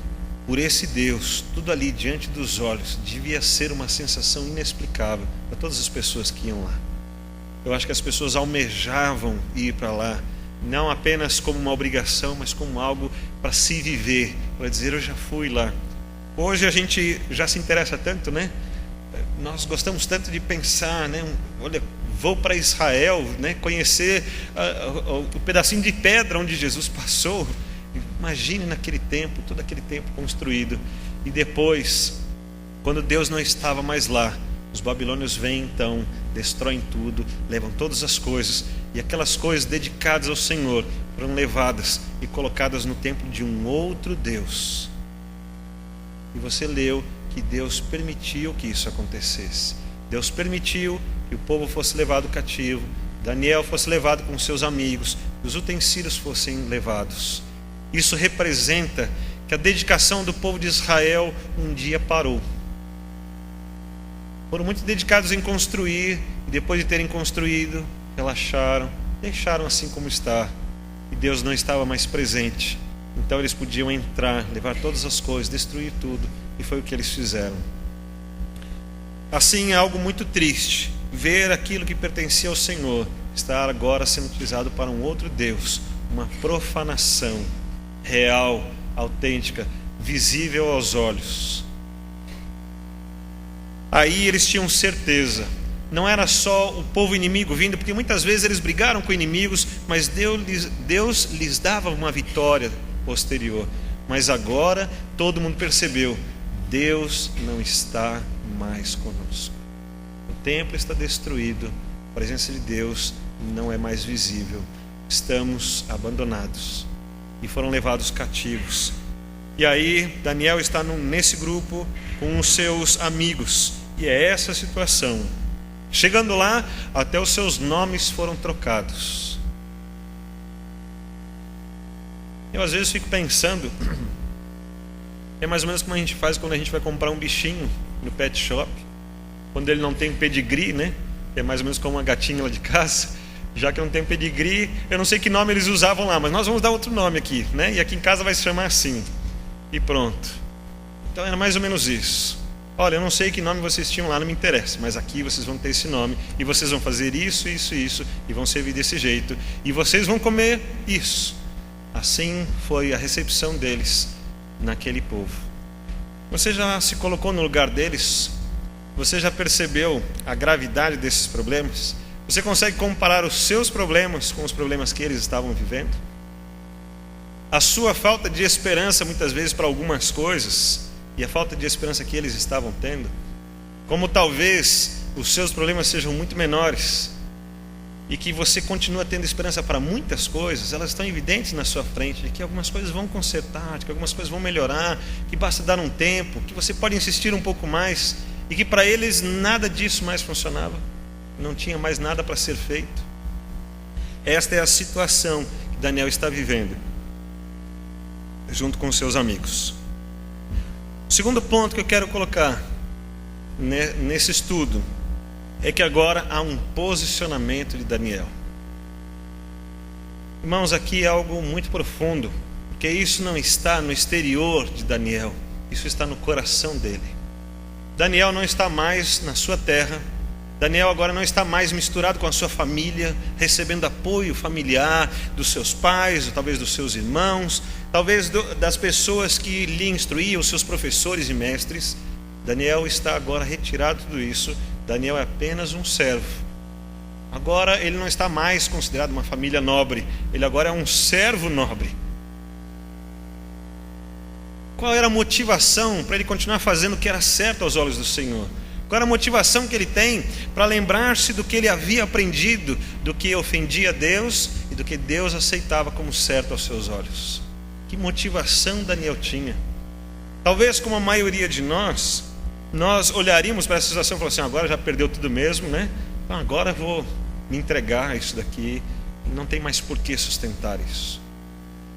por esse Deus, tudo ali diante dos olhos, devia ser uma sensação inexplicável para todas as pessoas que iam lá. Eu acho que as pessoas almejavam ir para lá, não apenas como uma obrigação, mas como algo para se viver, para dizer, eu já fui lá. Hoje a gente já se interessa tanto, né? Nós gostamos tanto de pensar, né? Olha, vou para Israel, né? Conhecer o pedacinho de pedra onde Jesus passou. Imagine naquele tempo, todo aquele tempo construído. E depois, quando Deus não estava mais lá, os babilônios vêm então, destroem tudo, levam todas as coisas, e aquelas coisas dedicadas ao Senhor foram levadas e colocadas no templo de um outro Deus. E você leu que Deus permitiu que isso acontecesse. Deus permitiu que o povo fosse levado cativo, Daniel fosse levado com seus amigos, os utensílios fossem levados. Isso representa que a dedicação do povo de Israel um dia parou. Foram muito dedicados em construir, e depois de terem construído, relaxaram, deixaram assim como está. E Deus não estava mais presente. Então eles podiam entrar, levar todas as coisas, destruir tudo. E foi o que eles fizeram. Assim é algo muito triste, ver aquilo que pertencia ao Senhor estar agora sendo utilizado para um outro Deus. Uma profanação real, autêntica, visível aos olhos. Aí eles tinham certeza. Não era só o povo inimigo vindo, porque muitas vezes eles brigaram com inimigos, mas Deus lhes dava uma vitória posterior. Mas agora todo mundo percebeu: Deus não está mais conosco. O templo está destruído, a presença de Deus não é mais visível. Estamos abandonados e foram levados cativos. E aí Daniel está nesse grupo com os seus amigos, e é essa a situação. Chegando lá, até os seus nomes foram trocados. Eu às vezes fico pensando, é mais ou menos como a gente faz quando a gente vai comprar um bichinho no pet shop, quando ele não tem pedigree, né? É mais ou menos como uma gatinha lá de casa. Já que não tem pedigree, eu não sei que nome eles usavam lá, mas nós vamos dar outro nome aqui, né? E aqui em casa vai se chamar assim. E pronto. Então era mais ou menos isso. Olha, eu não sei que nome vocês tinham lá, não me interessa, mas aqui vocês vão ter esse nome, e vocês vão fazer isso, isso, isso, e vão servir desse jeito, e vocês vão comer isso. Assim foi a recepção deles naquele povo. Você já se colocou no lugar deles? Você já percebeu a gravidade desses problemas? Você consegue comparar os seus problemas com os problemas que eles estavam vivendo? A sua falta de esperança muitas vezes para algumas coisas e a falta de esperança que eles estavam tendo, como talvez os seus problemas sejam muito menores e que você continua tendo esperança para muitas coisas, elas estão evidentes na sua frente, de que algumas coisas vão consertar, de que algumas coisas vão melhorar, que basta dar um tempo, que você pode insistir um pouco mais, e que para eles nada disso mais funcionava, não tinha mais nada para ser feito. Esta é a situação que Daniel está vivendo, junto com seus amigos. O segundo ponto que eu quero colocar nesse estudo é que agora há um posicionamento de Daniel. Irmãos, aqui é algo muito profundo, porque isso não está no exterior de Daniel, isso está no coração dele. Daniel não está mais na sua terra, Daniel agora não está mais misturado com a sua família, recebendo apoio familiar dos seus pais, ou talvez dos seus irmãos, talvez das pessoas que lhe instruíam, os seus professores e mestres. Daniel está agora retirado de tudo isso. Daniel é apenas um servo. Agora ele não está mais considerado uma família nobre, ele agora é um servo nobre. Qual era a motivação para ele continuar fazendo o que era certo aos olhos do Senhor? Qual era a motivação que ele tem para lembrar-se do que ele havia aprendido, do que ofendia a Deus e do que Deus aceitava como certo aos seus olhos? Que motivação Daniel tinha? Talvez, como a maioria de nós olharíamos para essa situação e falaríamos assim: agora já perdeu tudo mesmo, né? Então agora eu vou me entregar a isso daqui, não tem mais por que sustentar isso.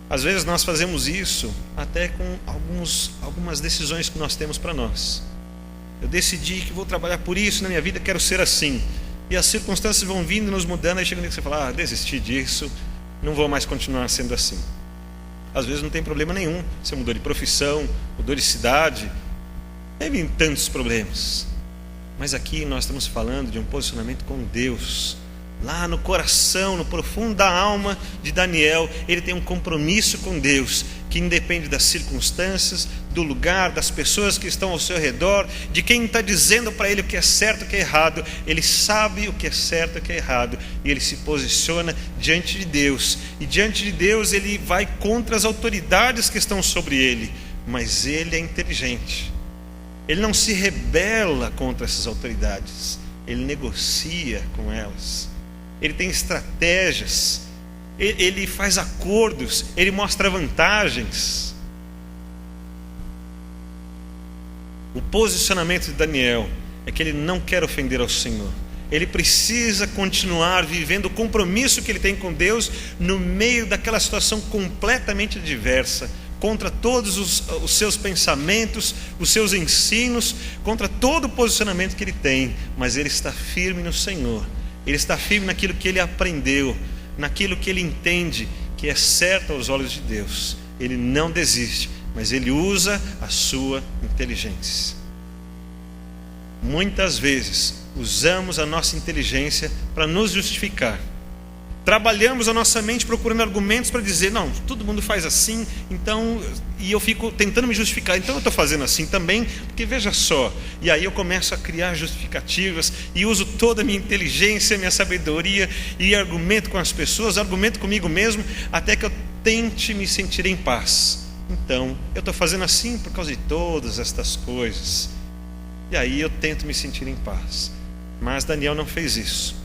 Às vezes nós fazemos isso até com algumas decisões que nós temos para nós. Eu decidi que vou trabalhar por isso na minha vida, quero ser assim. E as circunstâncias vão vindo e nos mudando, aí chega um dia que você fala: desisti disso, não vou mais continuar sendo assim. Às vezes não tem problema nenhum, você mudou de profissão, mudou de cidade, teve tantos problemas. Mas aqui nós estamos falando de um posicionamento com Deus. Lá no coração, no profundo da alma de Daniel, ele tem um compromisso com Deus, que independe das circunstâncias, do lugar, das pessoas que estão ao seu redor, de quem está dizendo para ele o que é certo e o que é errado. Ele sabe o que é certo e o que é errado, e ele se posiciona diante de Deus. E diante de Deus ele vai contra as autoridades que estão sobre ele, mas ele é inteligente. Ele não se rebela contra essas autoridades, ele negocia com elas. Ele tem estratégias ele faz acordos, ele mostra vantagens. O posicionamento de Daniel é que ele não quer ofender ao Senhor. Ele precisa continuar vivendo o compromisso que ele tem com Deus no meio daquela situação completamente adversa, contra todos os seus pensamentos, os seus ensinos, contra todo o posicionamento que ele tem. Mas ele está firme no Senhor. Ele está firme naquilo que ele aprendeu, naquilo que ele entende que é certo aos olhos de Deus. Ele não desiste, mas ele usa a sua inteligência. Muitas vezes usamos a nossa inteligência para nos justificar. Trabalhamos a nossa mente procurando argumentos para dizer, não, todo mundo faz assim, então, e eu fico tentando me justificar, então eu estou fazendo assim também, porque veja só, e aí eu começo a criar justificativas e uso toda a minha inteligência, minha sabedoria e argumento com as pessoas, argumento comigo mesmo, até que eu tente me sentir em paz. Então, eu estou fazendo assim por causa de todas estas coisas, e aí eu tento me sentir em paz. Mas Daniel não fez isso.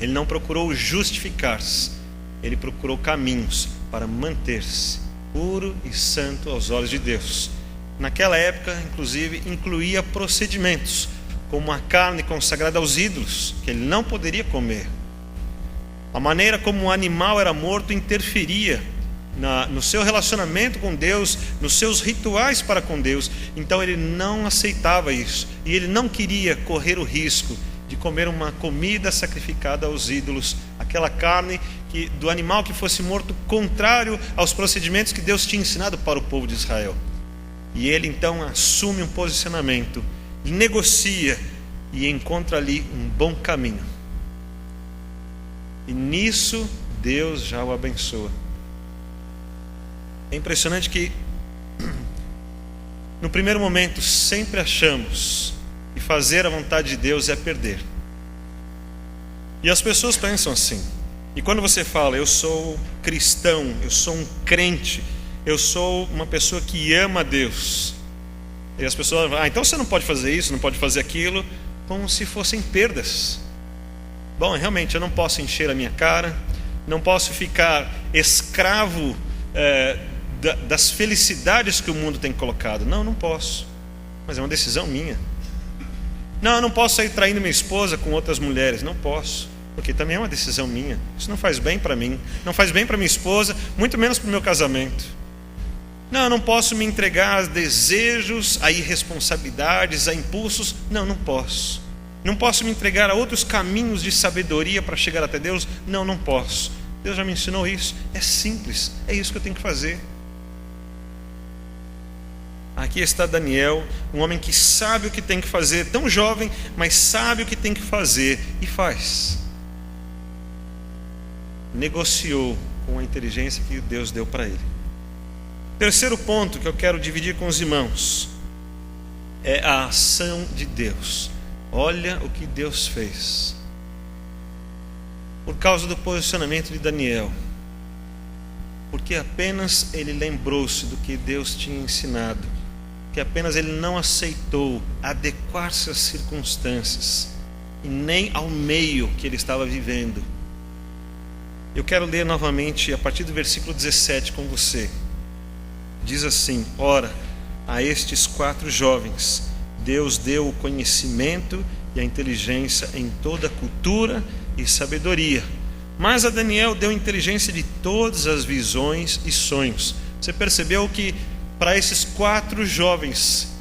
Ele não procurou justificar-se, ele procurou caminhos para manter-se puro e santo aos olhos de Deus. Naquela época, inclusive, incluía procedimentos, como a carne consagrada aos ídolos, que ele não poderia comer. A maneira como o animal era morto interferia no seu relacionamento com Deus, nos seus rituais para com Deus. Então ele não aceitava isso, e ele não queria correr o risco de comer uma comida sacrificada aos ídolos, aquela carne do animal que fosse morto contrário aos procedimentos que Deus tinha ensinado para o povo de Israel. E ele então assume um posicionamento, negocia e encontra ali um bom caminho. E nisso Deus já o abençoa. É impressionante que no primeiro momento sempre achamos que fazer a vontade de Deus é perder. E as pessoas pensam assim. E quando você fala, eu sou cristão, eu sou um crente, eu sou uma pessoa que ama a Deus, e as pessoas falam, então você não pode fazer isso, não pode fazer aquilo, como se fossem perdas. Bom, realmente eu não posso encher a minha cara, não posso ficar escravo das felicidades que o mundo tem colocado. Não posso, mas é uma decisão minha. Não, eu não posso sair traindo minha esposa com outras mulheres. Não posso, porque também é uma decisão minha. Isso não faz bem para mim, não faz bem para minha esposa, muito menos para o meu casamento. Não, eu não posso me entregar a desejos, a irresponsabilidades, a impulsos. Não posso. Não posso me entregar a outros caminhos de sabedoria para chegar até Deus. Não posso. Deus já me ensinou isso. É simples, é isso que eu tenho que fazer. Aqui está Daniel, um homem que sabe o que tem que fazer, tão jovem, mas sabe o que tem que fazer e faz. Negociou com a inteligência que Deus deu para ele. Terceiro ponto que eu quero dividir com os irmãos é a ação de Deus. Olha o que Deus fez. Por causa do posicionamento de Daniel, porque apenas ele lembrou-se do que Deus tinha ensinado, que apenas ele não aceitou adequar-se às circunstâncias e nem ao meio que ele estava vivendo. Eu quero ler novamente a partir do versículo 17 com você. Diz assim: ora, a estes 4 jovens Deus deu o conhecimento e a inteligência em toda a cultura e sabedoria, mas a Daniel deu inteligência de todas as visões e sonhos. Você percebeu que para esses 4 jovens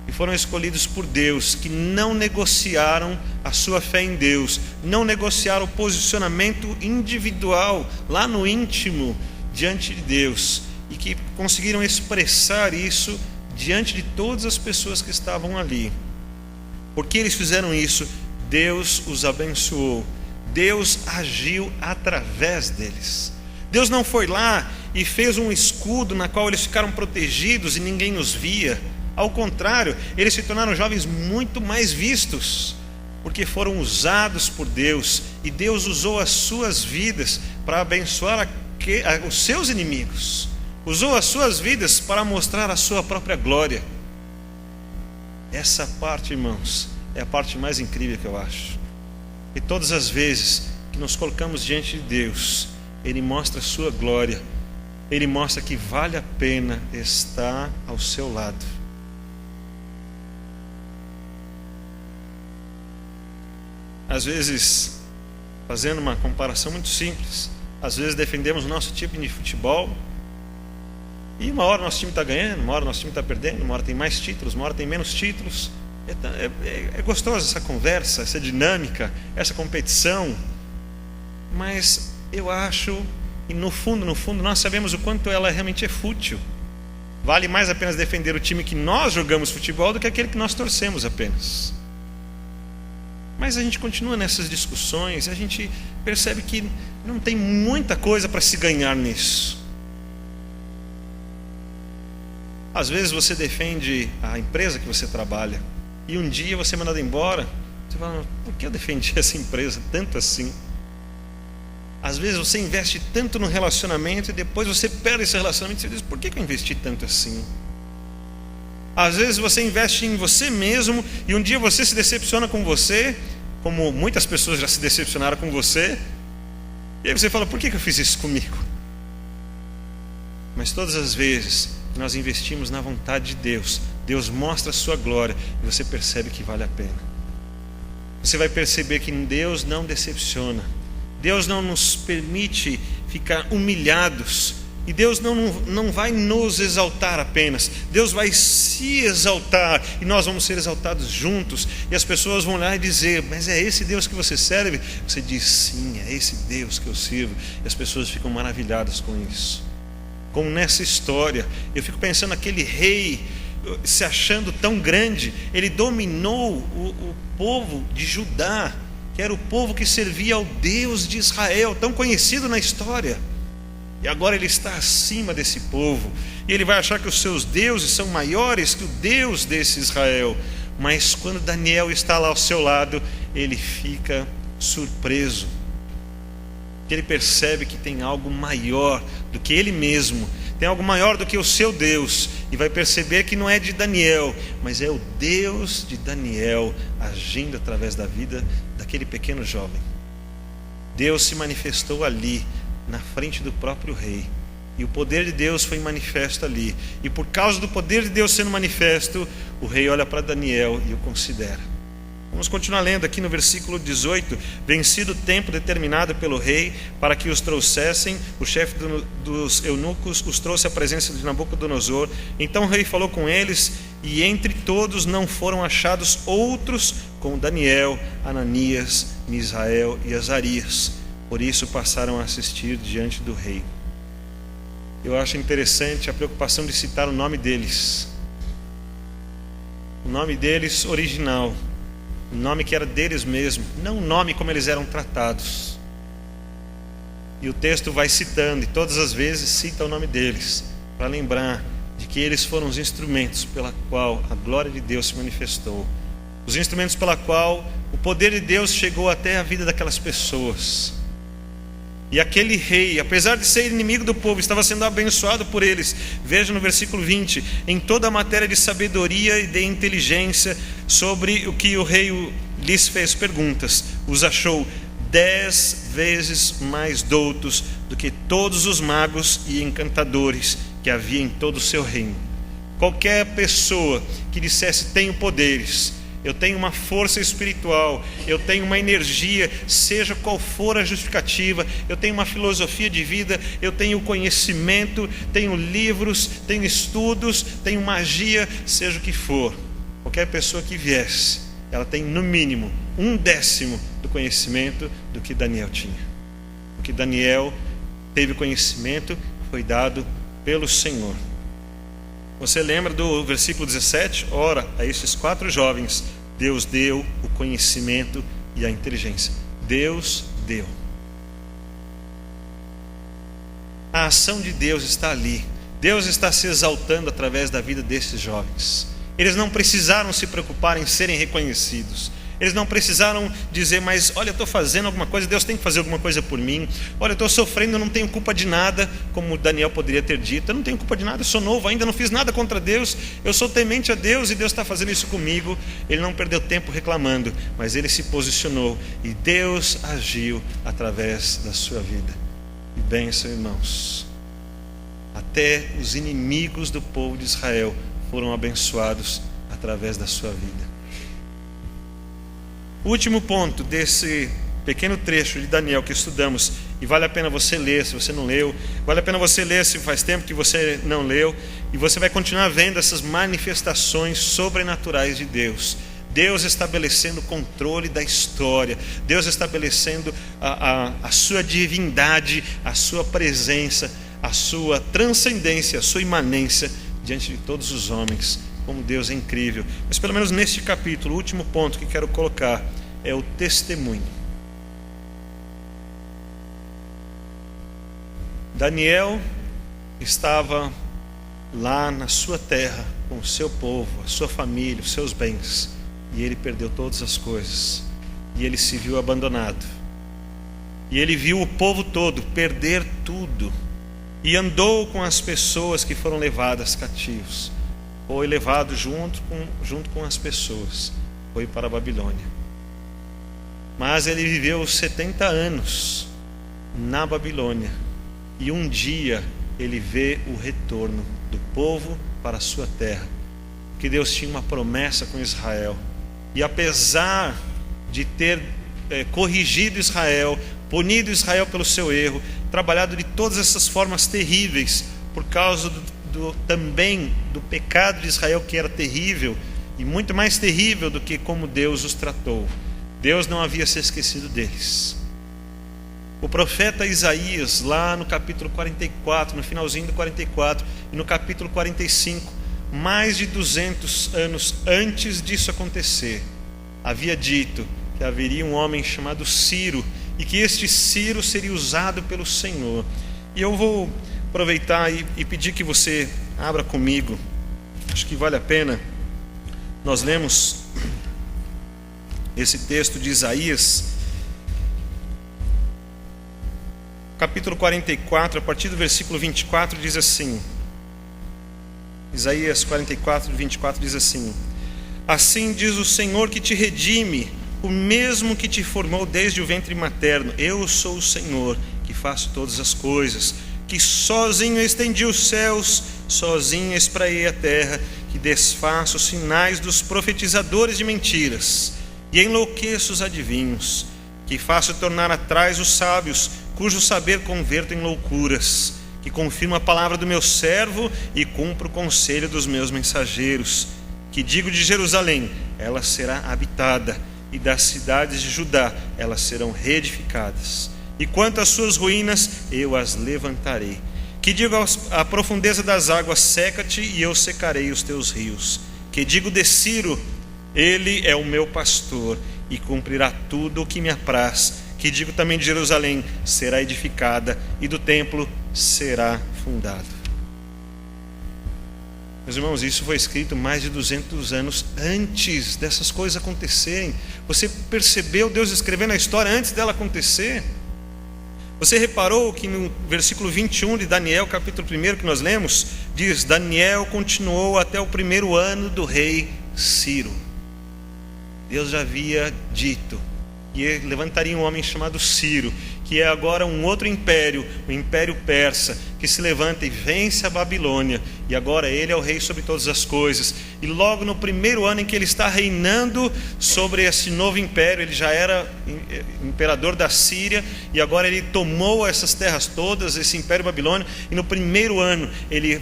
que foram escolhidos por Deus, que não negociaram a sua fé em Deus, não negociaram o posicionamento individual lá no íntimo diante de Deus, e que conseguiram expressar isso diante de todas as pessoas que estavam ali. Porque eles fizeram isso, Deus os abençoou, Deus agiu através deles. Deus não foi lá e fez um escudo na qual eles ficaram protegidos e ninguém os via. Ao contrário, eles se tornaram jovens muito mais vistos, porque foram usados por Deus, e Deus usou as suas vidas para abençoar os seus inimigos, usou as suas vidas para mostrar a sua própria glória. Essa parte, irmãos, é a parte mais incrível que eu acho. E todas as vezes que nos colocamos diante de Deus Ele mostra a sua glória. Ele mostra que vale a pena estar ao seu lado. Às vezes, fazendo uma comparação muito simples, às vezes defendemos o nosso time de futebol e uma hora nosso time está ganhando, uma hora nosso time está perdendo, uma hora tem mais títulos, uma hora tem menos títulos. É gostosa essa conversa, essa dinâmica, essa competição, mas eu acho, e no fundo nós sabemos o quanto ela realmente é fútil. Vale mais apenas defender o time que nós jogamos futebol do que aquele que nós torcemos apenas. Mas a gente continua nessas discussões, a gente percebe que não tem muita coisa para se ganhar nisso. Às vezes você defende a empresa que você trabalha e um dia você é mandado embora, você fala, por que eu defendi essa empresa tanto assim? Às vezes você investe tanto no relacionamento e depois você perde esse relacionamento e você diz, por que eu investi tanto assim? Às vezes você investe em você mesmo e um dia você se decepciona com você, como muitas pessoas já se decepcionaram com você, e aí você fala, por que eu fiz isso comigo? Mas todas as vezes que nós investimos na vontade de Deus, Deus mostra a sua glória e você percebe que vale a pena. Você vai perceber que Deus não decepciona. Deus não nos permite ficar humilhados. E Deus não vai nos exaltar apenas. Deus vai se exaltar. E nós vamos ser exaltados juntos. E as pessoas vão lá e dizer, mas é esse Deus que você serve? Você diz, sim, é esse Deus que eu sirvo. E as pessoas ficam maravilhadas com isso. Como nessa história, eu fico pensando aquele rei se achando tão grande. Ele dominou o povo de Judá, que era o povo que servia ao Deus de Israel, tão conhecido na história. E agora ele está acima desse povo. E ele vai achar que os seus deuses são maiores que o Deus desse Israel. Mas quando Daniel está lá ao seu lado, ele fica surpreso. Porque ele percebe que tem algo maior do que ele mesmo. Tem algo maior do que o seu Deus. E vai perceber que não é de Daniel, mas é o Deus de Daniel agindo através da vida daquele pequeno jovem. Deus se manifestou ali, na frente do próprio rei. E o poder de Deus foi manifesto ali. E por causa do poder de Deus sendo manifesto, o rei olha para Daniel e o considera. Vamos continuar lendo aqui no versículo 18. Vencido o tempo determinado pelo rei para que os trouxessem, o chefe dos eunucos os trouxe à presença de Nabucodonosor. Então o rei falou com eles, e entre todos não foram achados outros como Daniel, Ananias, Misael e Azarias. Por isso passaram a assistir diante do rei. Eu acho interessante a preocupação de citar o nome deles. O nome deles original. O nome que era deles mesmo, não o nome como eles eram tratados. E o texto vai citando, e todas as vezes cita o nome deles, para lembrar de que eles foram os instrumentos pela qual a glória de Deus se manifestou. Os instrumentos pela qual o poder de Deus chegou até a vida daquelas pessoas. E aquele rei, apesar de ser inimigo do povo, estava sendo abençoado por eles. Veja no versículo 20, em toda a matéria de sabedoria e de inteligência, sobre o que o rei lhes fez perguntas, os achou 10 vezes mais doutos do que todos os magos e encantadores que havia em todo o seu reino. Qualquer pessoa que dissesse tenho poderes, eu tenho uma força espiritual, eu tenho uma energia, seja qual for a justificativa, eu tenho uma filosofia de vida, eu tenho conhecimento, tenho livros, tenho estudos, tenho magia, seja o que for. Qualquer pessoa que viesse, ela tem no mínimo 1/10 do conhecimento do que Daniel tinha. O que Daniel teve conhecimento foi dado pelo Senhor. Você lembra do versículo 17? Ora, a esses 4 jovens, Deus deu o conhecimento e a inteligência. Deus deu. A ação de Deus está ali. Deus está se exaltando através da vida desses jovens. Eles não precisaram se preocupar em serem reconhecidos. Eles não precisaram dizer, mas olha, eu estou fazendo alguma coisa, Deus tem que fazer alguma coisa por mim. Olha, eu estou sofrendo, eu não tenho culpa de nada, como Daniel poderia ter dito. Eu não tenho culpa de nada, eu sou novo, ainda não fiz nada contra Deus. Eu sou temente a Deus e Deus está fazendo isso comigo. Ele não perdeu tempo reclamando, mas ele se posicionou e Deus agiu através da sua vida. E bênção, irmãos. Até os inimigos do povo de Israel foram abençoados através da sua vida. O último ponto desse pequeno trecho de Daniel que estudamos, e vale a pena você ler se você não leu, vale a pena você ler se faz tempo que você não leu, e você vai continuar vendo essas manifestações sobrenaturais de Deus. Deus estabelecendo o controle da história, Deus estabelecendo a sua divindade, a sua presença, a sua transcendência, a sua imanência diante de todos os homens. Como Deus é incrível. Mas pelo menos neste capítulo, o último ponto que quero colocar é o testemunho. Daniel estava lá na sua terra com o seu povo, a sua família, os seus bens, e ele perdeu todas as coisas, e ele se viu abandonado, e ele viu o povo todo perder tudo, e andou com as pessoas que foram levadas cativos. Foi levado junto com as pessoas, foi para a Babilônia. Mas ele viveu 70 anos na Babilônia, e um dia ele vê o retorno do povo para a sua terra, que Deus tinha uma promessa com Israel, e apesar de ter corrigido Israel, punido Israel pelo seu erro, trabalhado de todas essas formas terríveis, por causa também do pecado de Israel, que era terrível, e muito mais terrível do que como Deus os tratou. Deus não havia se esquecido deles. O profeta Isaías, lá no capítulo 44, no finalzinho do 44, e no capítulo 45, mais de 200 anos antes disso acontecer, havia dito que haveria um homem chamado Ciro, e que este Ciro seria usado pelo Senhor. E eu vou aproveitar e pedir que você abra comigo, acho que vale a pena. Nós lemos esse texto de Isaías, capítulo 44, a partir do versículo 24, diz assim: Isaías 44, 24 diz assim: assim diz o Senhor que te redime, o mesmo que te formou desde o ventre materno. Eu sou o Senhor, que faço todas as coisas, que sozinho estendi os céus, sozinho espraiei a terra, que desfaço os sinais dos profetizadores de mentiras, e enlouqueço os adivinhos, que faço tornar atrás os sábios, cujo saber converto em loucuras, que confirmo a palavra do meu servo e cumpro o conselho dos meus mensageiros, que digo de Jerusalém, ela será habitada, e das cidades de Judá, elas serão reedificadas. E quanto às suas ruínas, eu as levantarei. Que digo à profundeza das águas, seca-te, e eu secarei os teus rios. Que digo de Ciro, ele é o meu pastor, e cumprirá tudo o que me apraz. Que digo também de Jerusalém, será edificada, e do templo será fundado. Meus irmãos, isso foi escrito mais de 200 anos antes dessas coisas acontecerem. Você percebeu Deus escrevendo a história antes dela acontecer? Você reparou que no versículo 21 de Daniel, capítulo 1 que nós lemos, diz: Daniel continuou até o 1º ano do rei Ciro. Deus já havia dito que levantaria um homem chamado Ciro, que é agora um outro império, o Império Persa, que se levanta e vence a Babilônia, e agora ele é o rei sobre todas as coisas. E logo no 1º ano em que ele está reinando sobre esse novo império, ele já era imperador da Síria, e agora ele tomou essas terras todas, esse Império Babilônio, e no 1º ano ele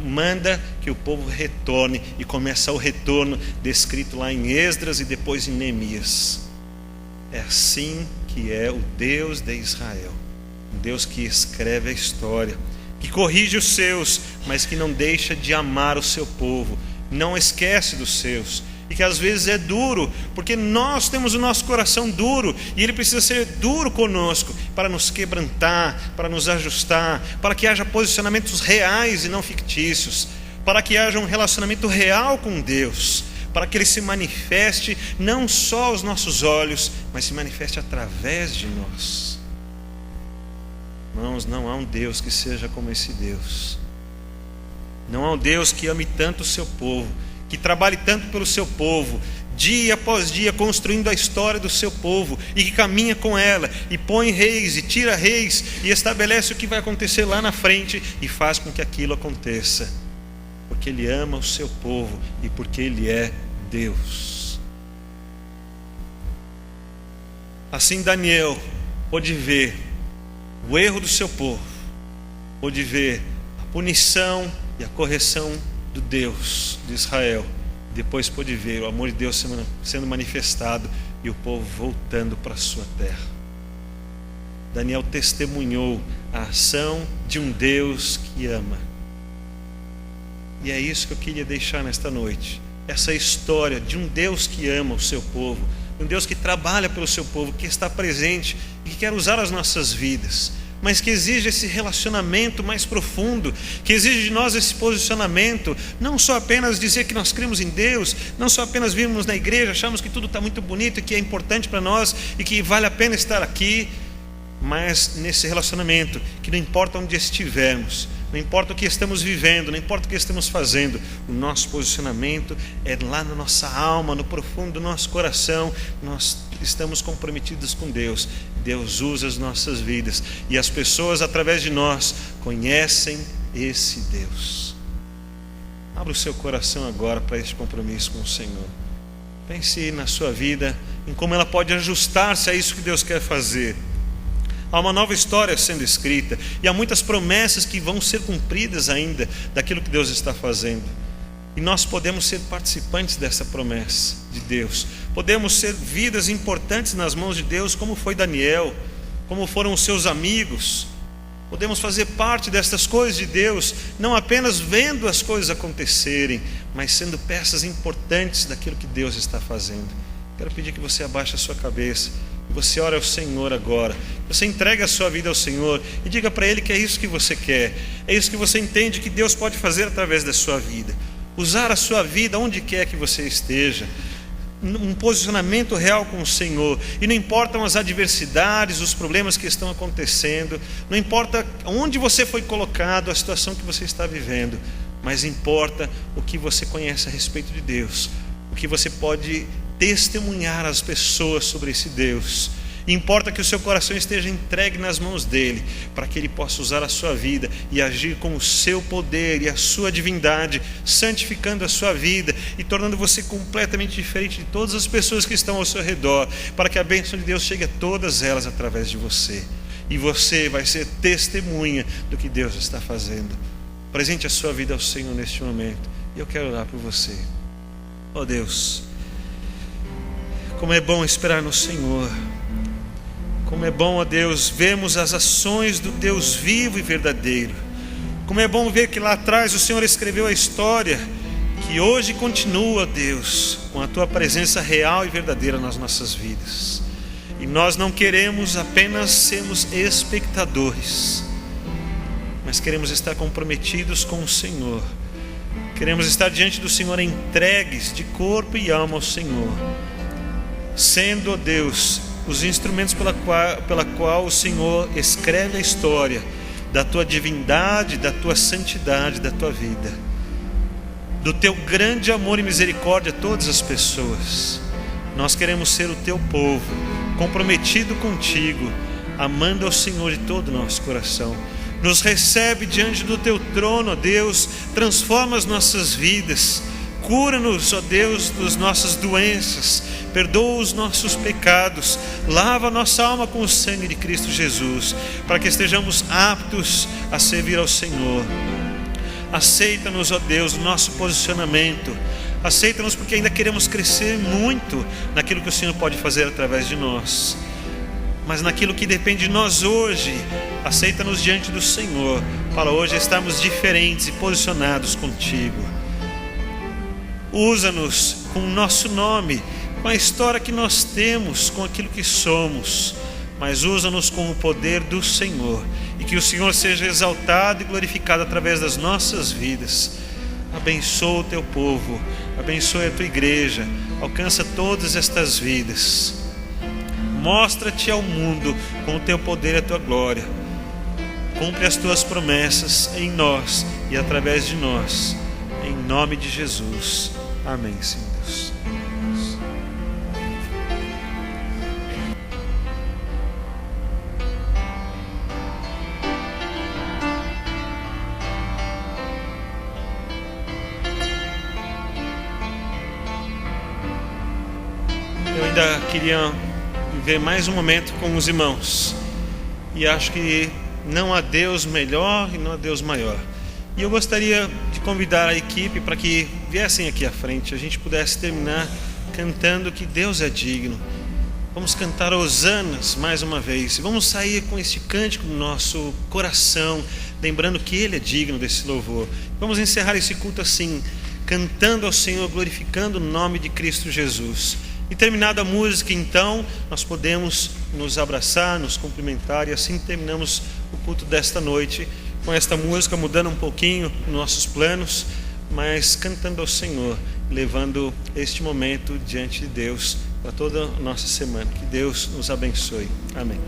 manda que o povo retorne, e começa o retorno descrito lá em Esdras e depois em Neemias. É assim que é o Deus de Israel, um Deus que escreve a história, que corrige os seus, mas que não deixa de amar o seu povo, não esquece dos seus, e que às vezes é duro, porque nós temos o nosso coração duro, e ele precisa ser duro conosco, para nos quebrantar, para nos ajustar, para que haja posicionamentos reais e não fictícios, para que haja um relacionamento real com Deus, para que ele se manifeste não só aos nossos olhos, mas se manifeste através de nós. Irmãos, não há um Deus que seja como esse Deus. Não há um Deus que ame tanto o seu povo, que trabalhe tanto pelo seu povo, dia após dia, construindo a história do seu povo, e que caminha com ela, e põe reis, e tira reis, e estabelece o que vai acontecer lá na frente, e faz com que aquilo aconteça, porque Ele ama o seu povo, e porque Ele é Deus. Assim Daniel pôde ver o erro do seu povo, pôde ver a punição e a correção do Deus de Israel. Depois pôde ver o amor de Deus sendo manifestado e o povo voltando para a sua terra. Daniel testemunhou a ação de um Deus que ama. E é isso que eu queria deixar nesta noite. Essa história de um Deus que ama o seu povo, um Deus que trabalha pelo seu povo, que está presente e que quer usar as nossas vidas, mas que exige esse relacionamento mais profundo, que exige de nós esse posicionamento, não só apenas dizer que nós cremos em Deus, não só apenas virmos na igreja, achamos que tudo está muito bonito e que é importante para nós e que vale a pena estar aqui, mas nesse relacionamento, que não importa onde estivermos, não importa o que estamos vivendo, não importa o que estamos fazendo, o nosso posicionamento é lá na nossa alma, no profundo do nosso coração. Nós estamos comprometidos com Deus. Deus usa as nossas vidas e as pessoas através de nós conhecem esse Deus. Abra o seu coração agora para este compromisso com o Senhor. Pense na sua vida, em como ela pode ajustar-se a isso que Deus quer fazer. Há uma nova história sendo escrita e há muitas promessas que vão ser cumpridas ainda daquilo que Deus está fazendo. E nós podemos ser participantes dessa promessa de Deus. Podemos ser vidas importantes nas mãos de Deus, como foi Daniel, como foram os seus amigos. Podemos fazer parte destas coisas de Deus, não apenas vendo as coisas acontecerem, mas sendo peças importantes daquilo que Deus está fazendo. Quero pedir que você abaixe a sua cabeça. Você ora ao Senhor agora, você entrega a sua vida ao Senhor e diga para Ele que é isso que você quer, é isso que você entende que Deus pode fazer através da sua vida, usar a sua vida onde quer que você esteja, um posicionamento real com o Senhor. E não importam as adversidades, os problemas que estão acontecendo, não importa onde você foi colocado, a situação que você está vivendo, mas importa o que você conhece a respeito de Deus, o que você pode testemunhar às pessoas sobre esse Deus. Importa que o seu coração esteja entregue nas mãos dele, para que ele possa usar a sua vida e agir com o seu poder e a sua divindade, santificando a sua vida e tornando você completamente diferente de todas as pessoas que estão ao seu redor, para que a bênção de Deus chegue a todas elas através de você. E você vai ser testemunha do que Deus está fazendo. Presente a sua vida ao Senhor neste momento. E eu quero orar por você. Ó Deus, como é bom esperar no Senhor. Como é bom, ó Deus, vermos as ações do Deus vivo e verdadeiro. Como é bom ver que lá atrás o Senhor escreveu a história que hoje continua, Deus, com a Tua presença real e verdadeira nas nossas vidas. E nós não queremos apenas sermos espectadores, mas queremos estar comprometidos com o Senhor. Queremos estar diante do Senhor entregues de corpo e alma ao Senhor, sendo, ó Deus, os instrumentos pela qual o Senhor escreve a história da Tua divindade, da Tua santidade, da Tua vida, do Teu grande amor e misericórdia a todas as pessoas. Nós queremos ser o Teu povo, comprometido contigo, amando ao Senhor de todo o nosso coração. Nos recebe diante do Teu trono, ó Deus, transforma as nossas vidas, cura-nos, ó Deus, das nossas doenças, perdoa os nossos pecados, lava a nossa alma com o sangue de Cristo Jesus, para que estejamos aptos a servir ao Senhor. Aceita-nos, ó Deus, o nosso posicionamento, aceita-nos porque ainda queremos crescer muito naquilo que o Senhor pode fazer através de nós, mas naquilo que depende de nós hoje, aceita-nos diante do Senhor, para hoje estarmos diferentes e posicionados contigo. Usa-nos com o nosso nome, com a história que nós temos, com aquilo que somos, mas usa-nos com o poder do Senhor, e que o Senhor seja exaltado e glorificado através das nossas vidas. Abençoa o Teu povo, abençoa a Tua igreja, alcança todas estas vidas. Mostra-te ao mundo com o Teu poder e a Tua glória. Cumpre as Tuas promessas em nós e através de nós, em nome de Jesus. Amém, Senhor Deus. eu ainda queria viver mais um momento com os irmãos. E acho que não há Deus melhor e não há Deus maior. E eu gostaria de convidar a equipe para que viessem aqui à frente, a gente pudesse terminar cantando que Deus é digno. Vamos cantar hosanas mais uma vez. E vamos sair com este cântico no nosso coração, lembrando que Ele é digno desse louvor. Vamos encerrar esse culto assim, cantando ao Senhor, glorificando o nome de Cristo Jesus. E terminada a música, então, nós podemos nos abraçar, nos cumprimentar, e assim terminamos o culto desta noite, com esta música, mudando um pouquinho nossos planos, mas cantando ao Senhor, levando este momento diante de Deus para toda a nossa semana. Que Deus nos abençoe. Amém.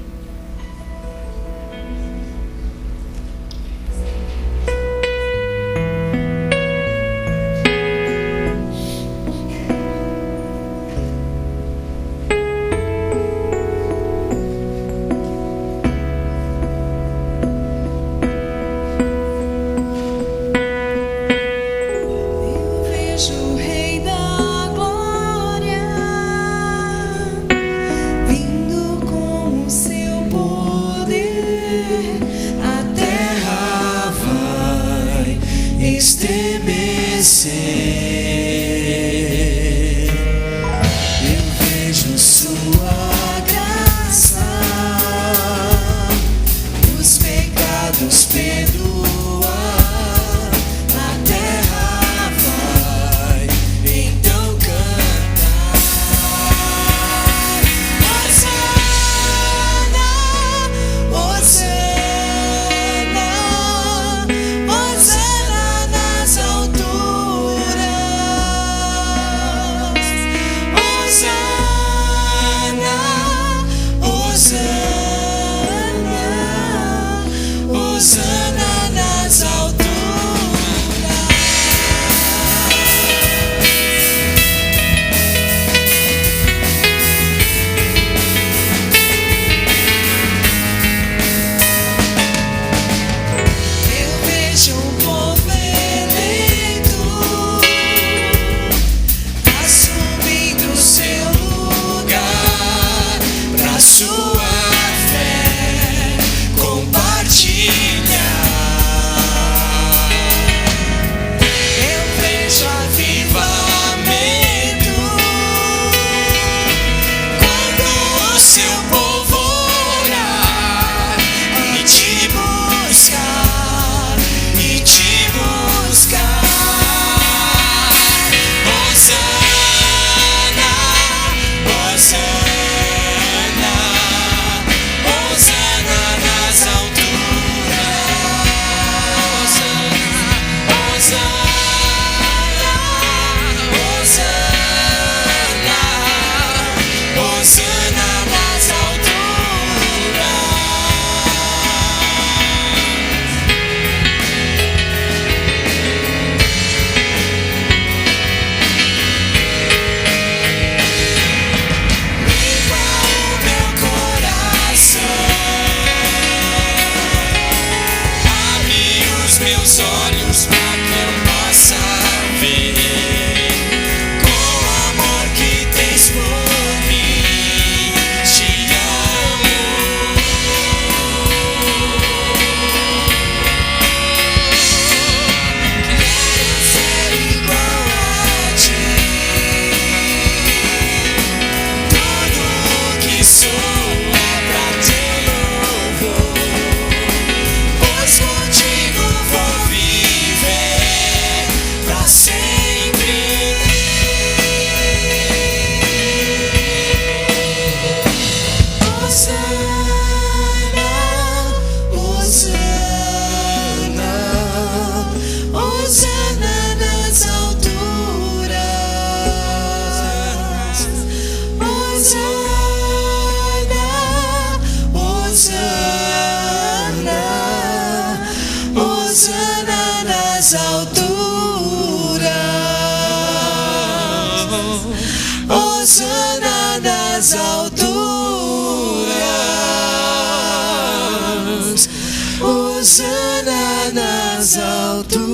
Hosana nas alturas, Hosana nas alturas.